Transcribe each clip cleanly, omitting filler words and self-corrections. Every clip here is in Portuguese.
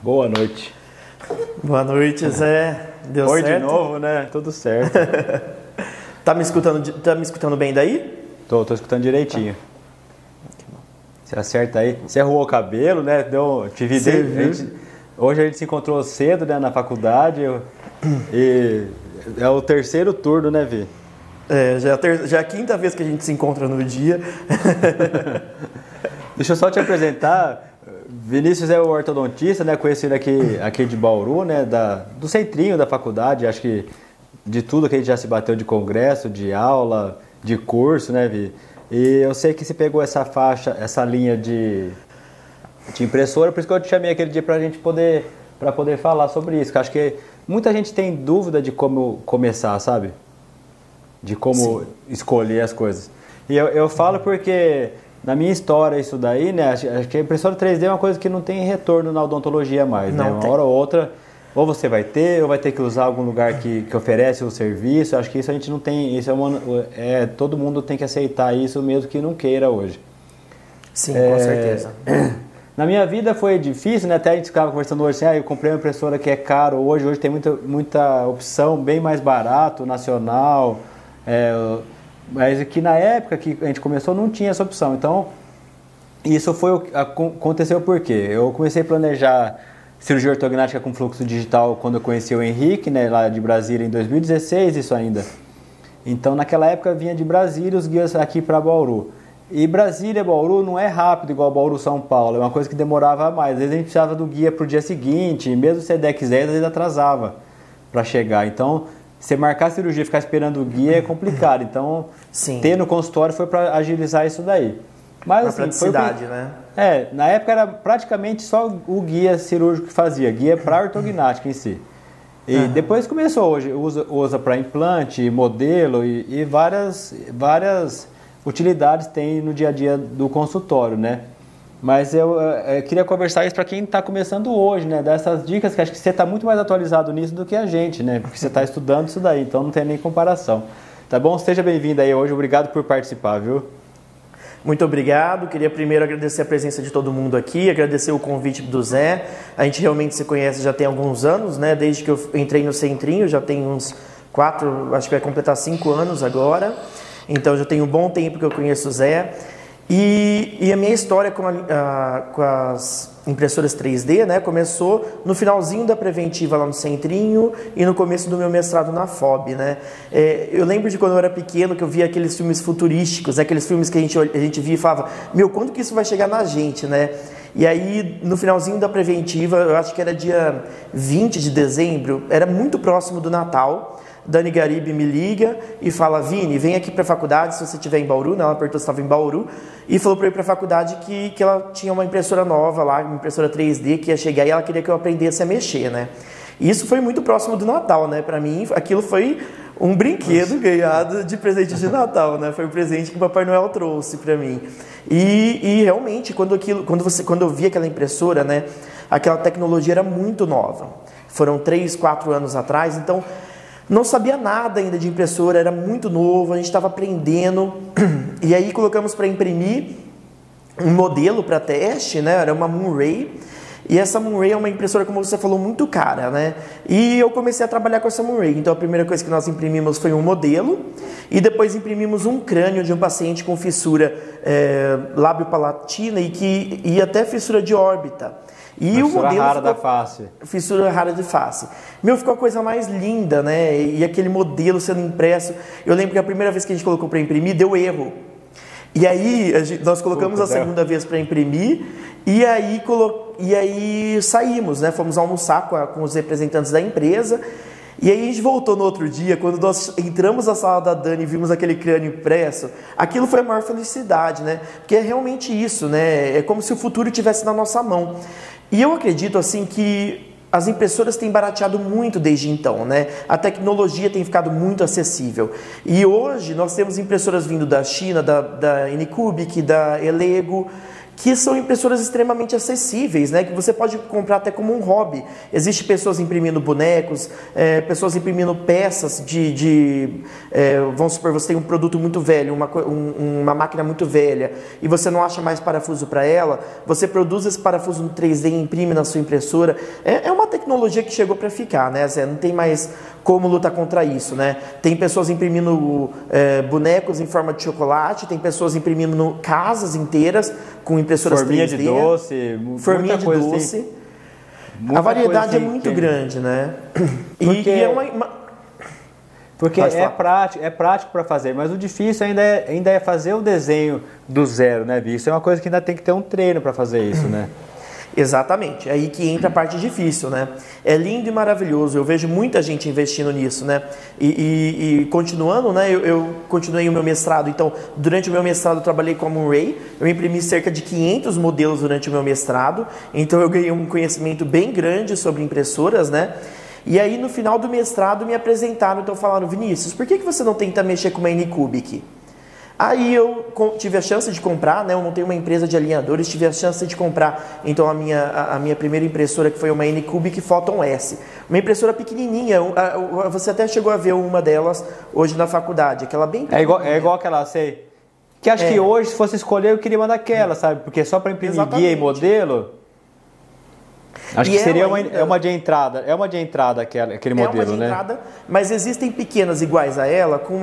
Boa noite. Boa noite, Zé. Deu Oi certo? de novo, né? Tudo certo. Tá me escutando bem daí? Tô escutando direitinho. Você acerta aí. Você arrumou o cabelo, né? Te vi hoje a gente se encontrou cedo, né, na faculdade. E é o terceiro turno, né, Vi? Já é a quinta vez que a gente se encontra no dia. Deixa eu só te apresentar. Vinícius é o ortodontista, né? Conhecido aqui de Bauru, né? Do centrinho da faculdade. Acho que de tudo que a gente já se bateu de congresso, de aula, de curso, né, Vi? E eu sei que você pegou essa faixa, essa linha de impressora, por isso que eu te chamei aquele dia para poder falar sobre isso. Que acho que muita gente tem dúvida de como começar, sabe? De como escolher as coisas. E eu falo porque, na minha história, isso daí, né? Acho que a impressora 3D é uma coisa que não tem retorno na odontologia mais, né? Uma hora ou outra, ou você vai ter, ou vai ter que usar algum lugar que oferece o serviço. Acho que isso a gente não tem. Isso todo mundo tem que aceitar isso, mesmo que não queira hoje. Sim, com certeza. Na minha vida foi difícil, né? Até a gente ficava conversando hoje assim, eu comprei uma impressora que é caro hoje tem muita opção, bem mais barato, nacional. Mas que na época que a gente começou não tinha essa opção. Então, isso aconteceu por quê? Eu comecei a planejar cirurgia ortognática com fluxo digital quando eu conheci o Henrique, né, lá de Brasília, em 2016, isso ainda. Então, naquela época, vinha de Brasília os guias aqui para Bauru. E Brasília e Bauru não é rápido igual Bauru São Paulo, é uma coisa que demorava mais. Às vezes a gente precisava do guia para o dia seguinte, mesmo se a SEDEX 10, às vezes atrasava para chegar. Então, você marcar a cirurgia e ficar esperando o guia é complicado. Então, ter no consultório foi para agilizar isso daí. Mas, assim, praticidade, né? Na época era praticamente só o guia cirúrgico que fazia, guia para ortognática em si. E depois começou, hoje usa para implante, modelo e várias utilidades tem no dia a dia do consultório, né? Mas eu queria conversar isso para quem está começando hoje, né? Dessas dicas, que acho que você está muito mais atualizado nisso do que a gente, né? Porque você está estudando isso daí, então não tem nem comparação. Tá bom? Seja bem-vindo aí hoje, obrigado por participar, viu? Muito obrigado. Queria primeiro agradecer a presença de todo mundo aqui, agradecer o convite do Zé. A gente realmente se conhece já tem alguns anos, né? Desde que eu entrei no Centrinho, já tem uns 4, acho que vai completar 5 anos agora. Então já tem um bom tempo que eu conheço o Zé. E a minha história com as impressoras 3D, né, começou no finalzinho da preventiva lá no Centrinho e no começo do meu mestrado na FOB, né. Eu lembro de quando eu era pequeno que eu via aqueles filmes futurísticos, né, aqueles filmes que a gente via e falava, meu, quando que isso vai chegar na gente, né? E aí, no finalzinho da preventiva, eu acho que era dia 20 de dezembro, era muito próximo do Natal, Dani Garibe me liga e fala, Vini, vem aqui para a faculdade se você estiver em Bauru, né? Ela apertou se estava em Bauru, e falou para eu ir para a faculdade que ela tinha uma impressora nova lá, uma impressora 3D, que ia chegar e ela queria que eu aprendesse a mexer, né? E isso foi muito próximo do Natal, né? Para mim, aquilo foi um brinquedo ganhado de presente de Natal, né? Foi um presente que o Papai Noel trouxe para mim. E realmente, quando eu vi aquela impressora, né? Aquela tecnologia era muito nova. Foram 3, 4 anos atrás, então não sabia nada ainda de impressora, era muito novo, a gente estava aprendendo. E aí colocamos para imprimir um modelo para teste, né? Era uma Moonray. E essa Moonray é uma impressora, como você falou, muito cara, né? E eu comecei a trabalhar com essa Moonray. Então a primeira coisa que nós imprimimos foi um modelo e depois imprimimos um crânio de um paciente com fissura lábio-palatina e que ia até fissura de órbita. E o modelo rara da face. Fissura rara de face. Meu, ficou a coisa mais linda, né? E aquele modelo sendo impresso. Eu lembro que a primeira vez que a gente colocou para imprimir, deu erro. E aí, nós colocamos a segunda vez para imprimir, e aí saímos, né? Fomos almoçar com os representantes da empresa. E aí a gente voltou no outro dia, quando nós entramos na sala da Dani e vimos aquele crânio impresso, aquilo foi a maior felicidade, né? Porque é realmente isso, né? É como se o futuro estivesse na nossa mão. E eu acredito, assim, que as impressoras têm barateado muito desde então, né? A tecnologia tem ficado muito acessível. E hoje nós temos impressoras vindo da China, da Anycubic, da Elego, que são impressoras extremamente acessíveis, né? Que você pode comprar até como um hobby. Existem pessoas imprimindo bonecos, pessoas imprimindo peças vamos supor, você tem um produto muito velho, uma máquina muito velha, e você não acha mais parafuso para ela, você produz esse parafuso no 3D e imprime na sua impressora. É uma tecnologia que chegou para ficar, né, Zé? Não tem mais como lutar contra isso, né? Tem pessoas imprimindo bonecos em forma de chocolate, tem pessoas imprimindo casas inteiras com impressoras forminha 3D. De doce, forminha de doce. Assim, a variedade assim, é muito grande, né? Porque é prático para fazer, mas o difícil ainda é fazer o desenho do zero, né, Isso é uma coisa que ainda tem que ter um treino para fazer isso, né? Exatamente, é aí que entra a parte difícil, né? É lindo e maravilhoso, eu vejo muita gente investindo nisso, né? E continuando, né? Eu continuei o meu mestrado, então durante o meu mestrado eu trabalhei com a Moonray, eu imprimi cerca de 500 modelos durante o meu mestrado, então eu ganhei um conhecimento bem grande sobre impressoras, né? E aí no final do mestrado me apresentaram, então falaram, Vinícius, por que você não tenta mexer com uma Anycubic? Aí eu tive a chance de comprar, né? Eu montei uma empresa de alinhadores, tive a chance de comprar então a minha primeira impressora, que foi uma Anycubic Photon S. Uma impressora pequenininha, você até chegou a ver uma delas hoje na faculdade, aquela bem pequenininha. É igual aquela, sei, que acho que hoje, se fosse escolher, eu queria uma daquela, sabe? Porque só para imprimir guia e modelo... Acho que seria uma de entrada, aquele modelo, né? Entrada, mas existem pequenas iguais a ela com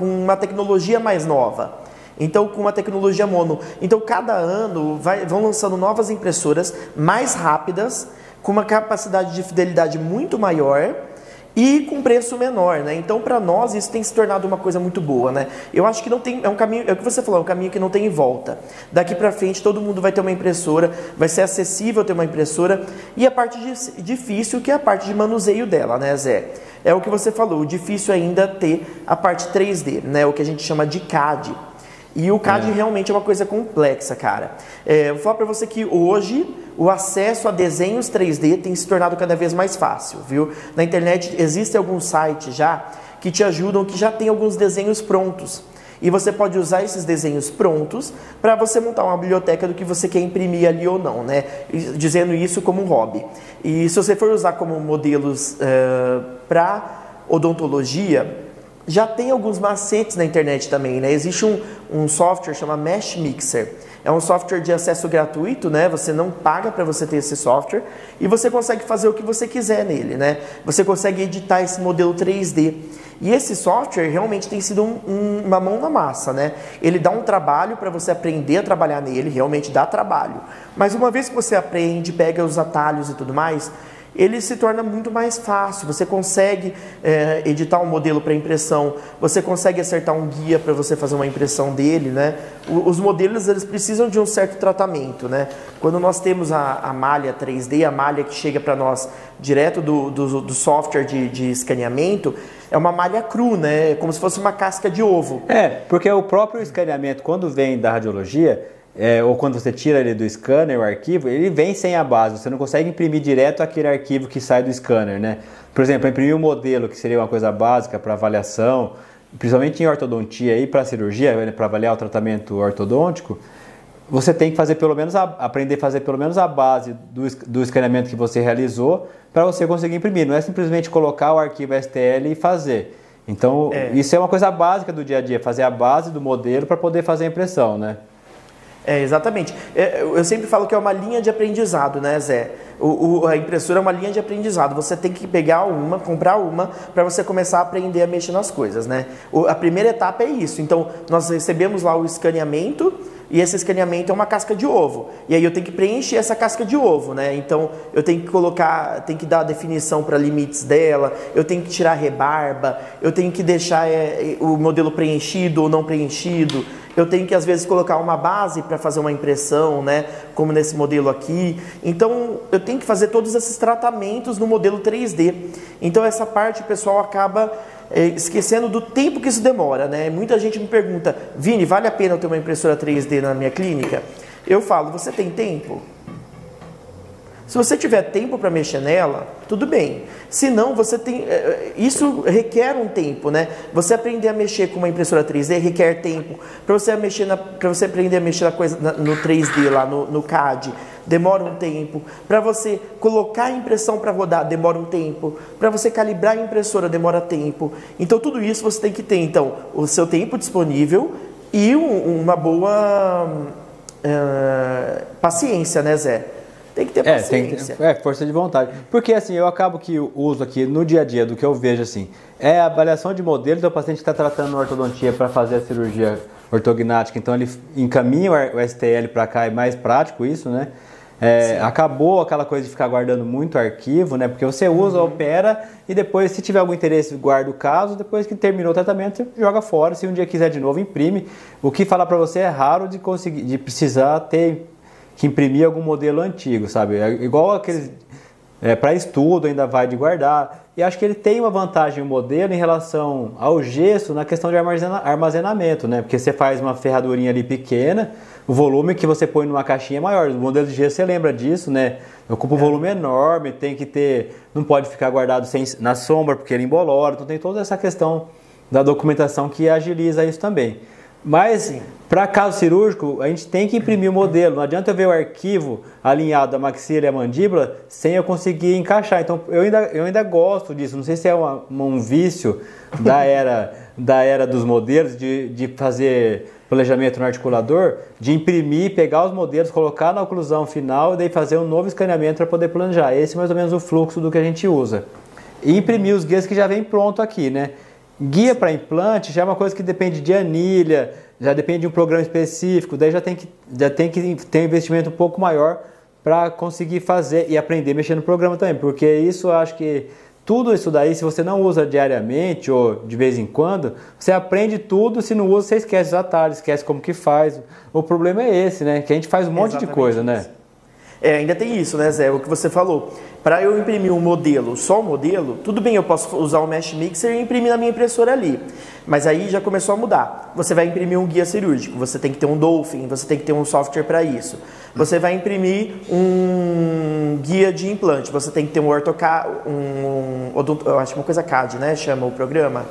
uma tecnologia mais nova. Então, com uma tecnologia mono. Então, cada ano vão lançando novas impressoras mais rápidas, com uma capacidade de fidelidade muito maior e com preço menor, né? Então, para nós, isso tem se tornado uma coisa muito boa, né? Eu acho que não tem, é um caminho, é o que você falou, é um caminho que não tem volta. Daqui para frente, todo mundo vai ter uma impressora, vai ser acessível ter uma impressora, e a parte difícil, que é a parte de manuseio dela, né, Zé? É o que você falou, o difícil ainda ter a parte 3D, né? O que a gente chama de CAD. E o CAD realmente é uma coisa complexa, cara. Vou falar para você que hoje o acesso a desenhos 3D tem se tornado cada vez mais fácil, viu? Na internet existem alguns sites já que te ajudam, que já tem alguns desenhos prontos. E você pode usar esses desenhos prontos para você montar uma biblioteca do que você quer imprimir ali ou não, né? Dizendo isso como um hobby. E se você for usar como modelos para odontologia, já tem alguns macetes na internet também, né? Existe um software chamado Mesh Mixer. É um software de acesso gratuito, né? Você não paga para você ter esse software e você consegue fazer o que você quiser nele, né? Você consegue editar esse modelo 3D. E esse software realmente tem sido uma mão na massa, né? Ele dá um trabalho para você aprender a trabalhar nele, realmente dá trabalho. Mas uma vez que você aprende, pega os atalhos e tudo mais, ele se torna muito mais fácil. Você consegue editar um modelo para impressão, você consegue acertar um guia para você fazer uma impressão dele, né? Os modelos, eles precisam de um certo tratamento, né? Quando nós temos a malha 3D, a malha que chega para nós direto do software de escaneamento, é uma malha cru, né? Como se fosse uma casca de ovo. Porque o próprio escaneamento, quando vem da radiologia, ou quando você tira ele do scanner, o arquivo, ele vem sem a base, você não consegue imprimir direto aquele arquivo que sai do scanner, né? Por exemplo, imprimir um modelo, que seria uma coisa básica para avaliação, principalmente em ortodontia e para cirurgia, para avaliar o tratamento ortodôntico, você tem que fazer aprender a fazer pelo menos a base do escaneamento que você realizou para você conseguir imprimir. Não é simplesmente colocar o arquivo STL e fazer. Então, isso é uma coisa básica do dia a dia, fazer a base do modelo para poder fazer a impressão, né? Exatamente. Eu sempre falo que é uma linha de aprendizado, né, Zé? A impressora é uma linha de aprendizado. Você tem que comprar uma, para você começar a aprender a mexer nas coisas, né? A primeira etapa é isso. Então, nós recebemos lá o escaneamento, e esse escaneamento é uma casca de ovo. E aí eu tenho que preencher essa casca de ovo, né? Então, eu tenho que dar a definição para limites dela, eu tenho que tirar a rebarba, eu tenho que deixar o modelo preenchido ou não preenchido. Eu tenho que, às vezes, colocar uma base para fazer uma impressão, né? Como nesse modelo aqui. Então, eu tenho que fazer todos esses tratamentos no modelo 3D. Então, essa parte o pessoal acaba esquecendo do tempo que isso demora, né? Muita gente me pergunta, Vini, vale a pena eu ter uma impressora 3D na minha clínica? Eu falo, você tem tempo? Se você tiver tempo para mexer nela, tudo bem. Se não, você tem... Isso requer um tempo, né? Você aprender a mexer com uma impressora 3D requer tempo. Para você aprender a mexer na coisa, no 3D, lá no CAD, demora um tempo. Para você colocar a impressão para rodar, demora um tempo. Para você calibrar a impressora, demora tempo. Então, tudo isso você tem que ter. Então, o seu tempo disponível e uma boa paciência, né, Zé? Tem que ter paciência. Força de vontade. Porque assim, eu acabo que uso aqui no dia a dia, do que eu vejo assim, é a avaliação de modelo do paciente que está tratando ortodontia para fazer a cirurgia ortognática. Então ele encaminha o STL para cá, é mais prático isso, né? Acabou aquela coisa de ficar guardando muito arquivo, né? Porque você usa, opera e depois, se tiver algum interesse, guarda o caso. Depois que terminou o tratamento, você joga fora. Se um dia quiser de novo, imprime. O que falar para você é raro de precisar ter que imprimir algum modelo antigo, sabe? É igual aqueles... para estudo ainda vai de guardar. E acho que ele tem uma vantagem, o modelo, em relação ao gesso, na questão de armazenamento, né? Porque você faz uma ferradurinha ali pequena, o volume que você põe numa caixinha é maior. O modelo de gesso, você lembra disso, né? Ocupa um volume enorme, tem que ter... Não pode ficar guardado na sombra, porque ele embolora. Então tem toda essa questão da documentação que agiliza isso também. Mas, para caso cirúrgico, a gente tem que imprimir o modelo. Não adianta eu ver o arquivo alinhado da maxila e a mandíbula sem eu conseguir encaixar. Então, eu ainda gosto disso. Não sei se é um vício da era dos modelos, de fazer planejamento no articulador, de imprimir, pegar os modelos, colocar na oclusão final e daí fazer um novo escaneamento para poder planejar. Esse é mais ou menos o fluxo do que a gente usa. E imprimir os guias que já vem pronto aqui, né? Guia para implante já é uma coisa que depende de anilha, já depende de um programa específico, daí já tem que ter um investimento um pouco maior para conseguir fazer e aprender a mexer no programa também, porque isso eu acho que tudo isso daí, se você não usa diariamente ou de vez em quando, você aprende tudo, se não usa você esquece os atalhos, esquece como que faz. O problema é esse, né? Que a gente faz um monte de coisa, né? Ainda tem isso, né, Zé? O que você falou. Para eu imprimir um modelo, só o modelo, tudo bem, eu posso usar o Mesh Mixer e imprimir na minha impressora ali. Mas aí já começou a mudar. Você vai imprimir um guia cirúrgico, você tem que ter um Dolphin, você tem que ter um software para isso. Você vai imprimir um guia de implante, você tem que ter um AutoCAD, eu acho uma coisa CAD, né? Chama o programa.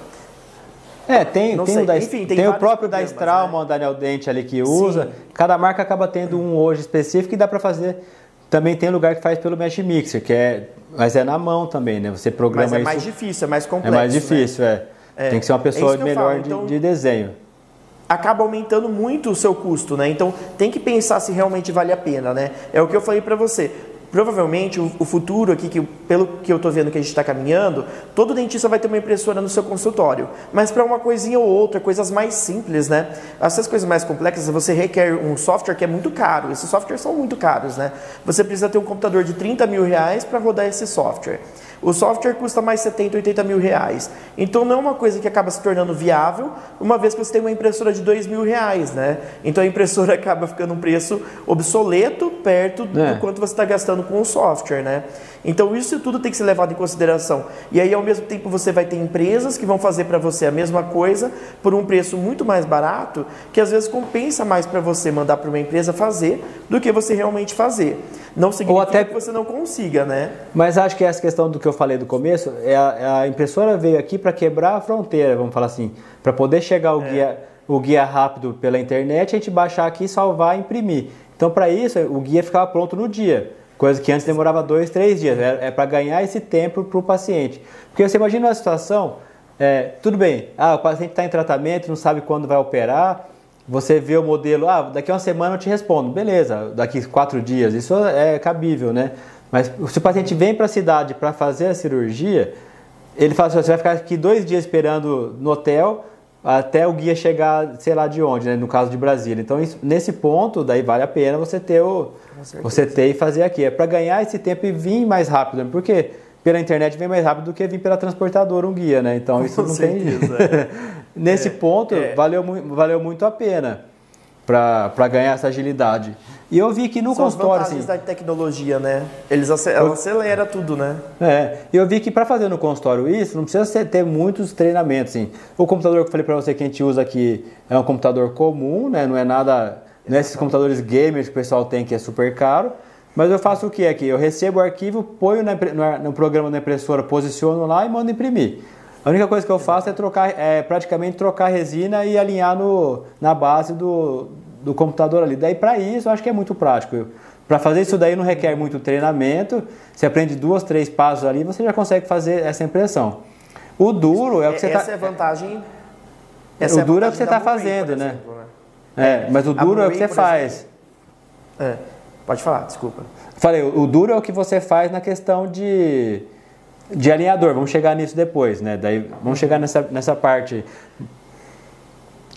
Tem o próprio da Straumann, né? Da Neodent ali que usa. Sim. Cada marca acaba tendo um hoje específico e dá para fazer. Também tem lugar que faz pelo Mesh Mixer, mas é na mão também, né? Você programa isso. Mas é mais difícil, é mais complexo. É mais difícil, né? Tem que ser uma pessoa melhor então, de desenho. Acaba aumentando muito o seu custo, né? Então tem que pensar se realmente vale a pena, né? É o que eu falei para você. Provavelmente o futuro aqui, pelo que eu estou vendo que a gente está caminhando, todo dentista vai ter uma impressora no seu consultório. Mas para uma coisinha ou outra, coisas mais simples, né? Essas coisas mais complexas, você requer um software que é muito caro. Esses softwares são muito caros, né? Você precisa ter um computador de R$30 mil para rodar esse software. O software custa mais 70, 80 mil reais. Então não é uma coisa que acaba se tornando viável, uma vez que você tem uma impressora de R$2 mil, né? Então a impressora acaba ficando um preço obsoleto perto do quanto você está gastando com o software, né? Então isso tudo tem que ser levado em consideração. E aí ao mesmo tempo você vai ter empresas que vão fazer para você a mesma coisa por um preço muito mais barato, que às vezes compensa mais para você mandar para uma empresa fazer do que você realmente fazer. Não significa que você não consiga, né? Mas acho que essa questão do que eu falei do começo, a impressora veio aqui para quebrar a fronteira, vamos falar assim, para poder chegar o guia rápido pela internet, a gente baixar aqui, salvar e imprimir. Então para isso o guia ficava pronto no dia. Coisa que antes demorava 2, 3 dias. É para ganhar esse tempo para o paciente. Porque você imagina uma situação, tudo bem, o paciente está em tratamento, não sabe quando vai operar, você vê o modelo, daqui a uma semana eu te respondo. Beleza, daqui 4 dias, isso é cabível, né? Mas se o paciente vem para a cidade para fazer a cirurgia, ele fala assim, você vai ficar aqui 2 dias esperando no hotel, até o guia chegar, sei lá de onde, né? No caso de Brasília. Então, nesse ponto, daí vale a pena você ter e fazer aqui. É para ganhar esse tempo e vir mais rápido. Porque pela internet vem mais rápido do que vir pela transportadora um guia, né? Então, isso não tem... Nesse ponto, valeu muito a pena para ganhar essa agilidade. E eu vi que no consultório... São as vantagens da tecnologia, né? Ela acelera tudo, né? E eu vi que para fazer no consultório isso, não precisa ter muitos treinamentos, assim. O computador que eu falei para você que a gente usa aqui é um computador comum, né? Não é nada... Não é esses computadores gamers que o pessoal tem que é super caro. Mas eu faço o que aqui? Eu recebo o arquivo, ponho no programa da impressora, posiciono lá e mando imprimir. A única coisa que eu faço é praticamente trocar a resina e alinhar na base do computador ali. Daí para isso eu acho que é muito prático. Para fazer isso daí não requer muito treinamento. Você aprende 2, 3 passos ali, você já consegue fazer essa impressão. O duro é o que você está... Essa é a vantagem... O duro é o que você está fazendo, né? Mas o duro é o que você faz. Pode falar, desculpa. Falei, o duro é o que você faz na questão de alinhador. Vamos chegar nisso depois, né? Daí vamos chegar nessa parte.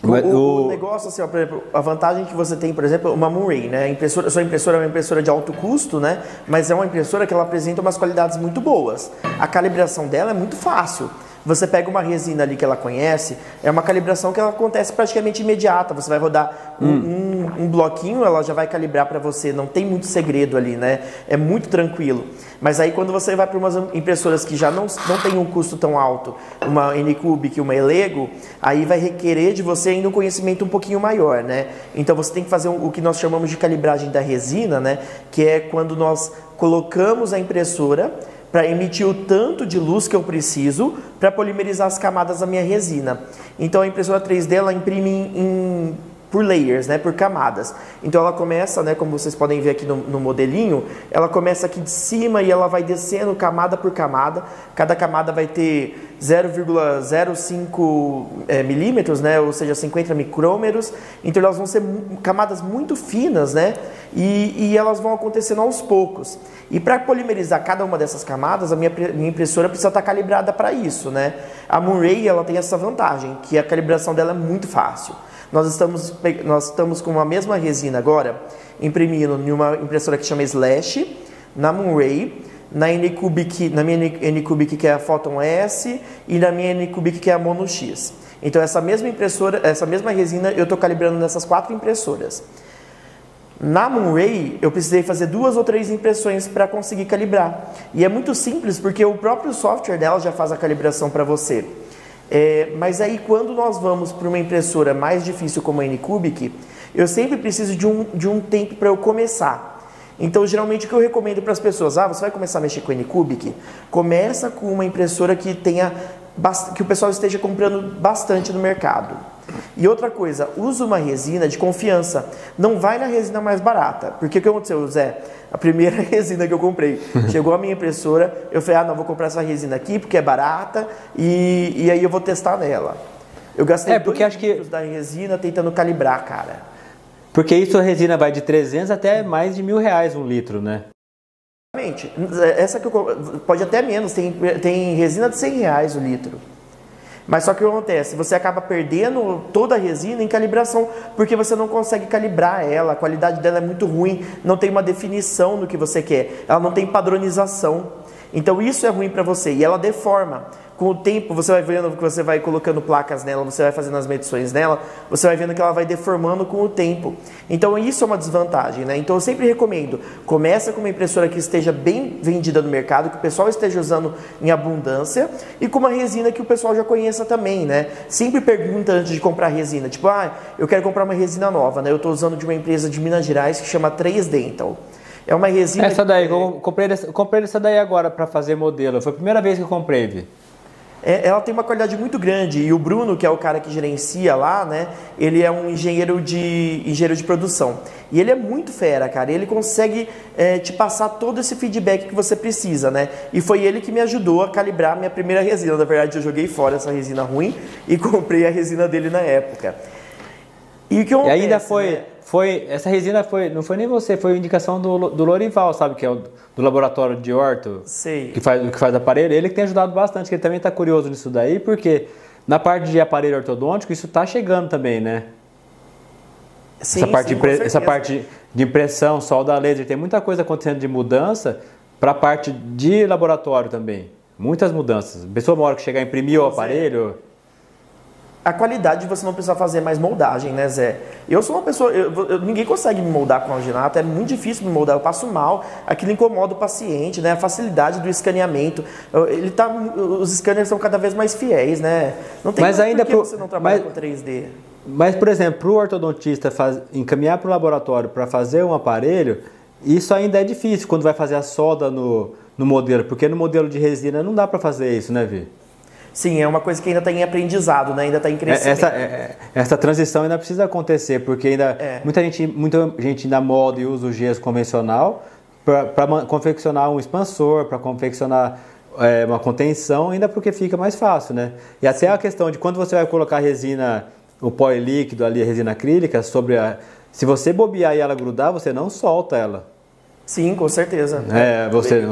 O negócio, assim, ó, por exemplo, a vantagem que você tem, por exemplo, uma Moonray, né? Sua impressora é uma impressora de alto custo, né? Mas é uma impressora que ela apresenta umas qualidades muito boas. A calibração dela é muito fácil. Você pega uma resina ali que ela conhece, é uma calibração que ela acontece praticamente imediata. Você vai rodar um bloquinho, ela já vai calibrar para você. Não tem muito segredo ali, né? É muito tranquilo. Mas aí quando você vai para umas impressoras que já não tem um custo tão alto, uma Anycubic, uma Elego, aí vai requerer de você ainda um conhecimento um pouquinho maior, né? Então você tem que fazer o que nós chamamos de calibragem da resina, né? Que é quando nós colocamos a impressora para emitir o tanto de luz que eu preciso para polimerizar as camadas da minha resina. Então a impressora 3D ela imprime por layers, né, por camadas. Então ela começa, né, como vocês podem ver aqui no modelinho, ela começa aqui de cima e ela vai descendo camada por camada. Cada camada vai ter 0,05 milímetros, né, ou seja, 50 micrômetros. Então elas vão ser camadas muito finas, né, e elas vão acontecendo aos poucos. E para polimerizar cada uma dessas camadas, a minha impressora precisa estar calibrada para isso, né. A Moonray, ela tem essa vantagem, que a calibração dela é muito fácil. Nós estamos com a mesma resina agora, imprimindo em uma impressora que chama Slash, na Moonray, na minha Anycubic que é a Photon S e na minha Anycubic que é a Mono X. Então essa mesma resina eu estou calibrando nessas 4 impressoras. Na Moonray eu precisei fazer 2 ou 3 impressões para conseguir calibrar. E é muito simples porque o próprio software dela já faz a calibração para você. Mas aí quando nós vamos para uma impressora mais difícil como a Anycubic, eu sempre preciso de um tempo para eu começar. Então geralmente o que eu recomendo para as pessoas, você vai começar a mexer com a Anycubic, começa com uma impressora que o pessoal esteja comprando bastante no mercado. E outra coisa, usa uma resina de confiança, não vai na resina mais barata, porque o que aconteceu, Zé? A primeira resina que eu comprei, chegou a minha impressora, eu falei, não, vou comprar essa resina aqui porque é barata e aí eu vou testar nela. Eu gastei 2 litros da resina tentando calibrar, cara. Porque isso a resina vai de 300 até mais de R$1.000 um litro, né? Exatamente. Essa que pode até menos, tem resina de R$100 o litro. Mas só que o que acontece? Você acaba perdendo toda a resina em calibração, porque você não consegue calibrar ela, a qualidade dela é muito ruim, não tem uma definição do que você quer, ela não tem padronização. Então isso é ruim para você e ela deforma. Com o tempo, você vai vendo que você vai colocando placas nela, você vai fazendo as medições nela, você vai vendo que ela vai deformando com o tempo. Então isso é uma desvantagem, né? Então eu sempre recomendo, começa com uma impressora que esteja bem vendida no mercado, que o pessoal esteja usando em abundância, e com uma resina que o pessoal já conheça também, né? Sempre pergunta antes de comprar resina, tipo, eu quero comprar uma resina nova, né? Eu estou usando de uma empresa de Minas Gerais que chama 3Dental. É uma resina... Essa daí, eu comprei essa daí agora para fazer modelo, foi a primeira vez que eu comprei, Vi. Ela tem uma qualidade muito grande e o Bruno, que é o cara que gerencia lá, né? Ele é um engenheiro de produção e ele é muito fera, cara. Ele consegue te passar todo esse feedback que você precisa, né? E foi ele que me ajudou a calibrar minha primeira resina. Na verdade, eu joguei fora essa resina ruim e comprei a resina dele na época. E o que acontece, ainda essa resina não foi nem você, foi indicação do Lorival, sabe, que é do laboratório de orto, sei, que faz aparelho, ele que tem ajudado bastante, que ele também está curioso nisso daí, porque na parte de aparelho ortodôntico isso está chegando também, né? Sim, essa parte de impressão, solda laser, tem muita coisa acontecendo de mudança para a parte de laboratório também, muitas mudanças. A pessoa, uma hora que chegar a imprimir o aparelho... A qualidade de você não precisar fazer mais moldagem, né, Zé? Eu sou uma pessoa... ninguém consegue me moldar com alginato, é muito difícil me moldar, eu passo mal, aquilo incomoda o paciente, né? A facilidade do escaneamento. Os scanners são cada vez mais fiéis, né? Não tem por que você não trabalha com 3D. Mas, por exemplo, para o ortodontista encaminhar para o laboratório para fazer um aparelho, isso ainda é difícil quando vai fazer a solda no modelo, porque no modelo de resina não dá para fazer isso, né, Vi? Sim, é uma coisa que ainda está em aprendizado, né? Ainda está em crescimento. Essa transição ainda precisa acontecer, porque ainda muita gente ainda molda e usa o gesso convencional para confeccionar um expansor, para confeccionar uma contenção, ainda porque fica mais fácil, né? E até a questão de quando você vai colocar a resina, o pó líquido ali, a resina acrílica, se você bobear e ela grudar, você não solta ela. Sim, com certeza.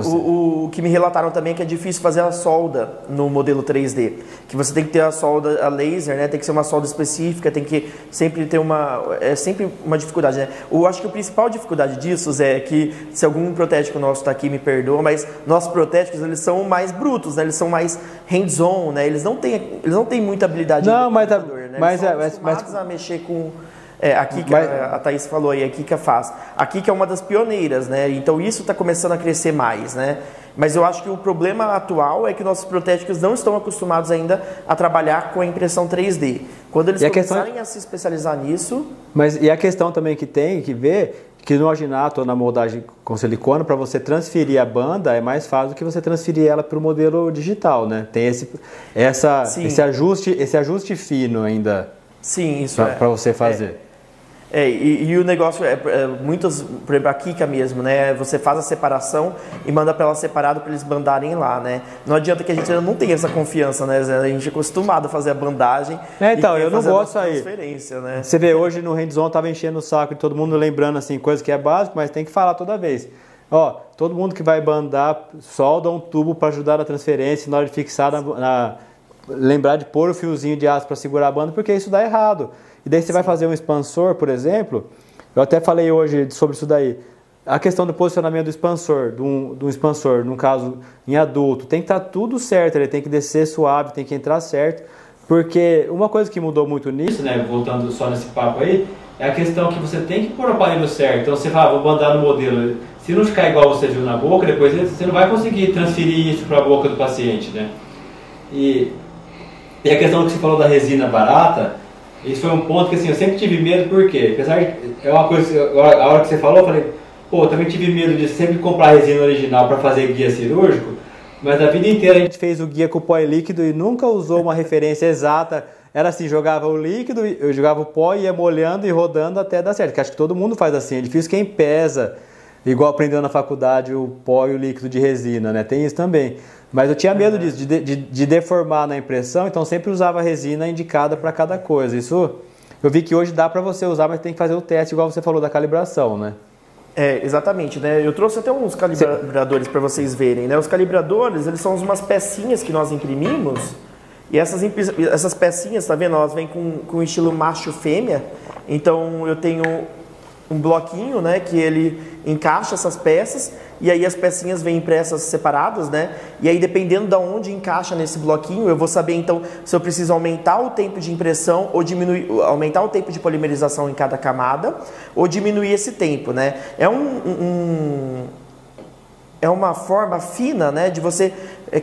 O que me relataram também é que é difícil fazer a solda no modelo 3D. Que você tem que ter a solda a laser, né? Tem que ser uma solda específica, tem que sempre ter sempre uma dificuldade, né? Eu acho que a principal dificuldade disso é que, se algum protético nosso está aqui, me perdoa, mas nossos protéticos, eles são mais brutos, né? Eles são mais hands-on, né? Eles não têm muita habilidade no computador, né? Eles são acostumados a mexer com... a Kika, a Thaís falou aí, a Kika faz. A Kika é uma das pioneiras, né? Então isso está começando a crescer mais, né? Mas eu acho que o problema atual é que nossos protéticos não estão acostumados ainda a trabalhar com a impressão 3D. Quando eles começarem a se especializar nisso... E a questão também que tem que ver, que no alginato ou na moldagem com silicone, para você transferir a banda, é mais fácil do que você transferir ela para o modelo digital, né? Tem esse ajuste fino ainda. Sim, isso para você fazer. E o negócio muitas, por exemplo, a Kika mesmo, né? Você faz a separação e manda para ela separado para eles bandarem lá, né? Não adianta que a gente ainda não tenha essa confiança, né? A gente é acostumado a fazer a bandagem. Então, eu não gosto aí. Né? Você vê, hoje no hands-on tava enchendo o saco de todo mundo lembrando assim, coisa que é básico, mas tem que falar toda vez. Ó, todo mundo que vai bandar, solda um tubo para ajudar na transferência, na hora de fixar lembrar de pôr o fiozinho de aço para segurar a banda, porque isso dá errado. E daí você vai fazer um expansor, por exemplo, eu até falei hoje sobre isso daí, a questão do posicionamento do expansor, do expansor, no caso em adulto, tem que estar tudo certo, ele tem que descer suave, tem que entrar certo, porque uma coisa que mudou muito nisso, né, voltando só nesse papo aí, é a questão que você tem que pôr o aparelho certo. Então você fala, vou mandar no modelo, se não ficar igual você viu na boca, depois você não vai conseguir transferir isso para a boca do paciente, né? E a questão que você falou da resina barata, isso foi um ponto que assim, eu sempre tive medo, porque apesar de, é uma coisa, a hora que você falou, eu falei, pô, eu também tive medo de sempre comprar resina original para fazer guia cirúrgico, mas a vida inteira a gente fez o guia com pó e líquido e nunca usou uma referência exata. Era assim, jogava o líquido, eu jogava o pó e ia molhando e rodando até dar certo, que acho que todo mundo faz assim, é difícil quem pesa, igual aprendeu na faculdade o pó e o líquido de resina, né? Tem isso também. Mas eu tinha medo disso, de deformar na impressão, então sempre usava a resina indicada para cada coisa. Isso eu vi que hoje dá para você usar, mas tem que fazer o teste, igual você falou, da calibração, né? Exatamente, né? Eu trouxe até uns calibradores para vocês verem, né? Os calibradores, eles são umas pecinhas que nós imprimimos, e essas pecinhas, tá vendo? Elas vêm com estilo macho-fêmea, então eu tenho um bloquinho, né, que ele encaixa essas peças e aí as pecinhas vêm impressas separadas, né? E aí dependendo de onde encaixa nesse bloquinho, eu vou saber então se eu preciso aumentar o tempo de impressão ou aumentar o tempo de polimerização em cada camada ou diminuir esse tempo, né? É uma forma fina, né, de você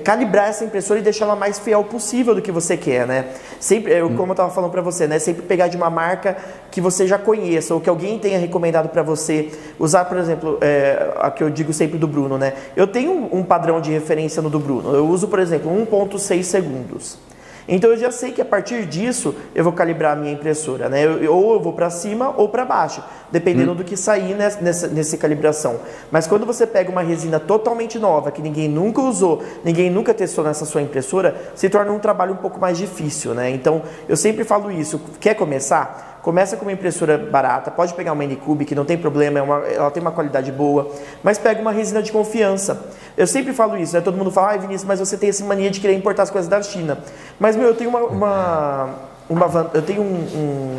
calibrar essa impressora e deixar ela mais fiel possível do que você quer, né? Sempre, como eu estava falando para você, né, sempre pegar de uma marca que você já conheça ou que alguém tenha recomendado para você usar, por exemplo, a que eu digo sempre do Bruno, né? Eu tenho um padrão de referência no do Bruno. Eu uso, por exemplo, 1.6 segundos. Então eu já sei que a partir disso eu vou calibrar a minha impressora, né? Ou eu vou para cima ou para baixo, dependendo do que sair nessa calibração. Mas quando você pega uma resina totalmente nova, que ninguém nunca usou, ninguém nunca testou nessa sua impressora, se torna um trabalho um pouco mais difícil, né? Então eu sempre falo isso, quer começar? Começa com uma impressora barata, pode pegar uma Anycube, que não tem problema, ela tem uma qualidade boa, mas pega uma resina de confiança. Eu sempre falo isso, né? Todo mundo fala, Vinícius, mas você tem essa mania de querer importar as coisas da China. Mas, eu tenho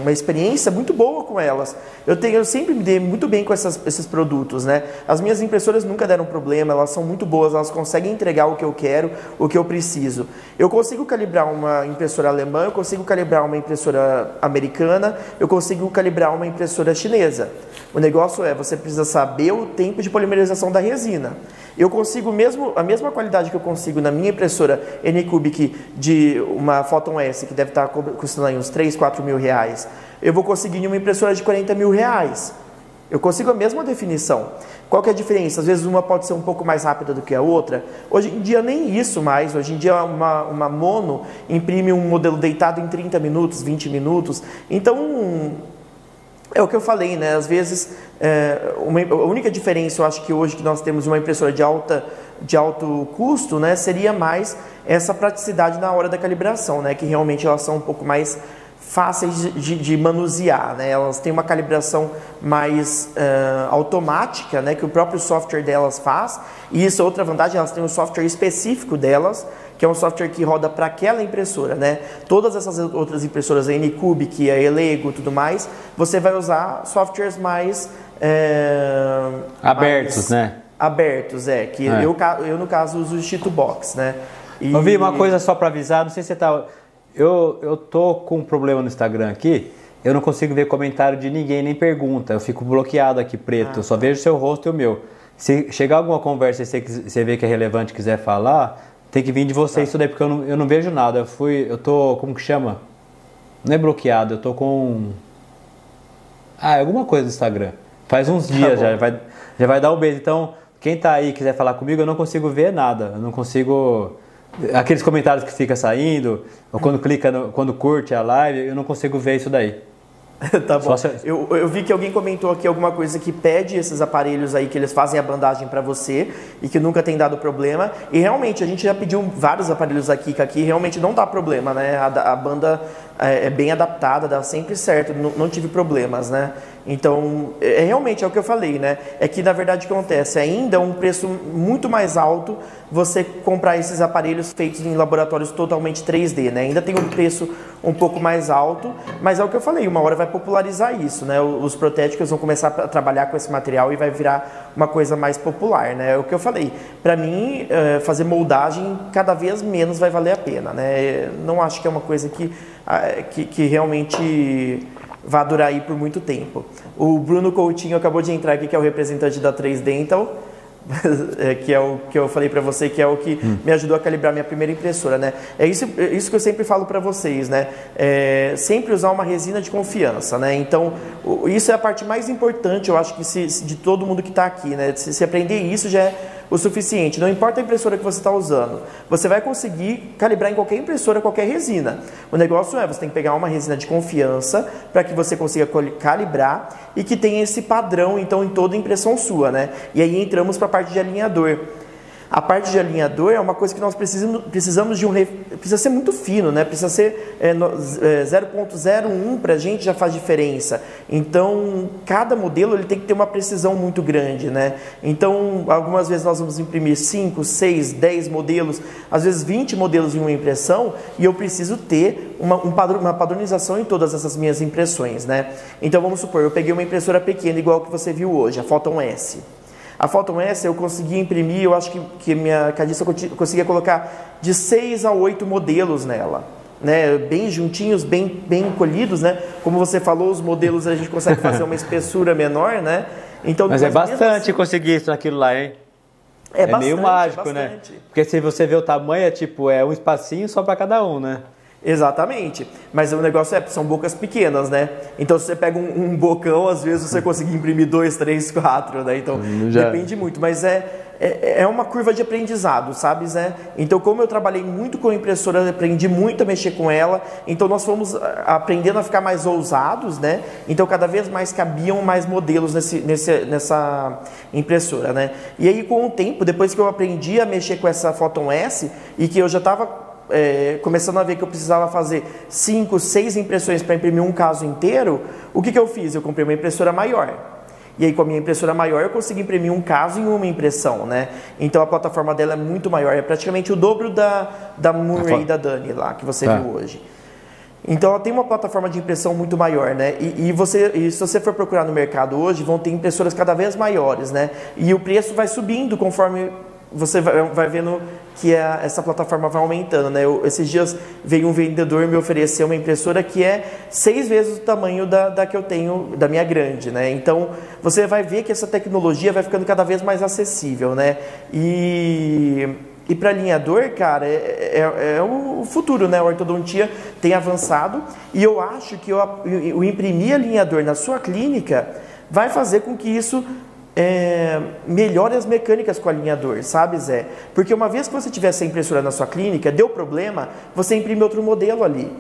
uma experiência muito boa com elas. Eu sempre me dei muito bem com esses produtos, né? As minhas impressoras nunca deram problema, elas são muito boas, elas conseguem entregar o que eu quero, o que eu preciso. Eu consigo calibrar uma impressora alemã, eu consigo calibrar uma impressora americana, eu consigo calibrar uma impressora chinesa. O negócio você precisa saber o tempo de polimerização da resina. Eu consigo a mesma qualidade que eu consigo na minha impressora Anycubic de uma Photon S, que deve estar custando aí uns 3, 4 mil reais, eu vou conseguir em uma impressora de 40 mil reais. Eu consigo a mesma definição. Qual que é a diferença? Às vezes uma pode ser um pouco mais rápida do que a outra. Hoje em dia nem isso mais. Hoje em dia uma mono imprime um modelo deitado em 30 minutos, 20 minutos. Então, é o que eu falei, né? Às vezes, a única diferença, eu acho que hoje que nós temos uma impressora de alto custo, né, seria mais essa praticidade na hora da calibração, né? Que realmente elas são um pouco mais fáceis de manusear, né? Elas têm uma calibração mais automática, né? Que o próprio software delas faz, e isso é outra vantagem, elas têm um software específico delas, que é um software que roda para aquela impressora, né? Todas essas outras impressoras, a Anycube, a Elego, tudo mais, você vai usar softwares mais abertos, né? Abertos, que eu no caso uso o Chitubox, né? Eu vi uma coisa só para avisar, não sei se você tá... Eu tô com um problema no Instagram aqui, eu não consigo ver comentário de ninguém, nem pergunta, eu fico bloqueado aqui, preto, eu só vejo seu rosto e o meu. Se chegar alguma conversa e você vê que é relevante e quiser falar, tem que vir de você isso daí, porque eu não vejo nada. Eu tô, como que chama? Não é bloqueado, eu tô com... alguma coisa no Instagram. Faz uns dias já vai dar um beijo. Então, quem tá aí e quiser falar comigo, eu não consigo ver nada, eu não consigo... Aqueles comentários que fica saindo, ou quando curte a live, eu não consigo ver isso daí. Tá bom. Eu vi que alguém comentou aqui alguma coisa que pede esses aparelhos aí, que eles fazem a bandagem para você e que nunca tem dado problema. E realmente, a gente já pediu vários aparelhos aqui, que aqui realmente não dá problema, né? A banda é bem adaptada, dá sempre certo, não tive problemas, né? Então, realmente é o que eu falei, né? É que na verdade o que acontece? Ainda é um preço muito mais alto você comprar esses aparelhos feitos em laboratórios totalmente 3D, né? Ainda tem um preço um pouco mais alto, mas é o que eu falei, uma hora vai popularizar isso, né? Os protéticos vão começar a trabalhar com esse material e vai virar uma coisa mais popular, né? É o que eu falei. Para mim, fazer moldagem cada vez menos vai valer a pena, né? Não acho que é uma coisa que realmente vai durar aí por muito tempo. O Bruno Coutinho acabou de entrar aqui, que é o representante da 3Dental, que é o que eu falei para você, que é o que me ajudou a calibrar minha primeira impressora, né? É isso que eu sempre falo para vocês, né? Sempre usar uma resina de confiança, né? Então, isso é a parte mais importante, eu acho que de todo mundo que está aqui, né? Se aprender isso já é o suficiente. Não importa a impressora que você está usando, você vai conseguir calibrar em qualquer impressora, qualquer resina. O negócio você tem que pegar uma resina de confiança para que você consiga calibrar e que tenha esse padrão, então, em toda a impressão sua, né? E aí entramos para a parte de alinhador. A parte de alinhador é uma coisa que nós precisamos de precisa ser muito fino, né? Precisa ser 0.01 para a gente já faz diferença. Então, cada modelo ele tem que ter uma precisão muito grande, né? Então, algumas vezes nós vamos imprimir 5, 6, 10 modelos, às vezes 20 modelos em uma impressão, e eu preciso ter uma padronização em todas essas minhas impressões, né? Então, vamos supor, eu peguei uma impressora pequena, igual que você viu hoje, a Photon S. A Photon S eu consegui imprimir, eu acho que minha cadiça conseguia colocar de 6 a 8 modelos nela, né? Bem juntinhos, bem colhidos, né? Como você falou, os modelos a gente consegue fazer uma espessura menor, né? Então, mas é bastante assim, conseguir isso naquilo lá, hein? É bastante, meio mágico, né? Porque se você vê o tamanho, é um espacinho só para cada um, né? Exatamente, mas o negócio são bocas pequenas, né? Então se você pega um bocão, às vezes você consegue imprimir 2, 3, 4, né? Então depende muito, mas é uma curva de aprendizado, sabe, Zé? Então como eu trabalhei muito com a impressora, aprendi muito a mexer com ela, então nós fomos aprendendo a ficar mais ousados, né? Então cada vez mais cabiam mais modelos nessa impressora, né? E aí com o tempo, depois que eu aprendi a mexer com essa Photon S e que eu já estava começando a ver que eu precisava fazer 5, 6 impressões para imprimir um caso inteiro, o que eu fiz? Eu comprei uma impressora maior. E aí com a minha impressora maior eu consegui imprimir um caso em uma impressão, né? Então a plataforma dela é muito maior, é praticamente o dobro da Murray e da Dani lá, que você viu hoje. Então ela tem uma plataforma de impressão muito maior, né? E se você for procurar no mercado hoje, vão ter impressoras cada vez maiores, né? E o preço vai subindo conforme você vai vendo que essa plataforma vai aumentando, né? Esses dias veio um vendedor me oferecer uma impressora que é 6 vezes o tamanho da que eu tenho, da minha grande, né? Então, você vai ver que essa tecnologia vai ficando cada vez mais acessível, né? E para alinhador, cara, é o futuro, né? A ortodontia tem avançado e eu acho que o imprimir alinhador na sua clínica vai fazer com que isso melhore as mecânicas com o alinhador, sabe, Zé? Porque uma vez que você tiver essa impressora na sua clínica, deu problema, você imprime outro modelo ali.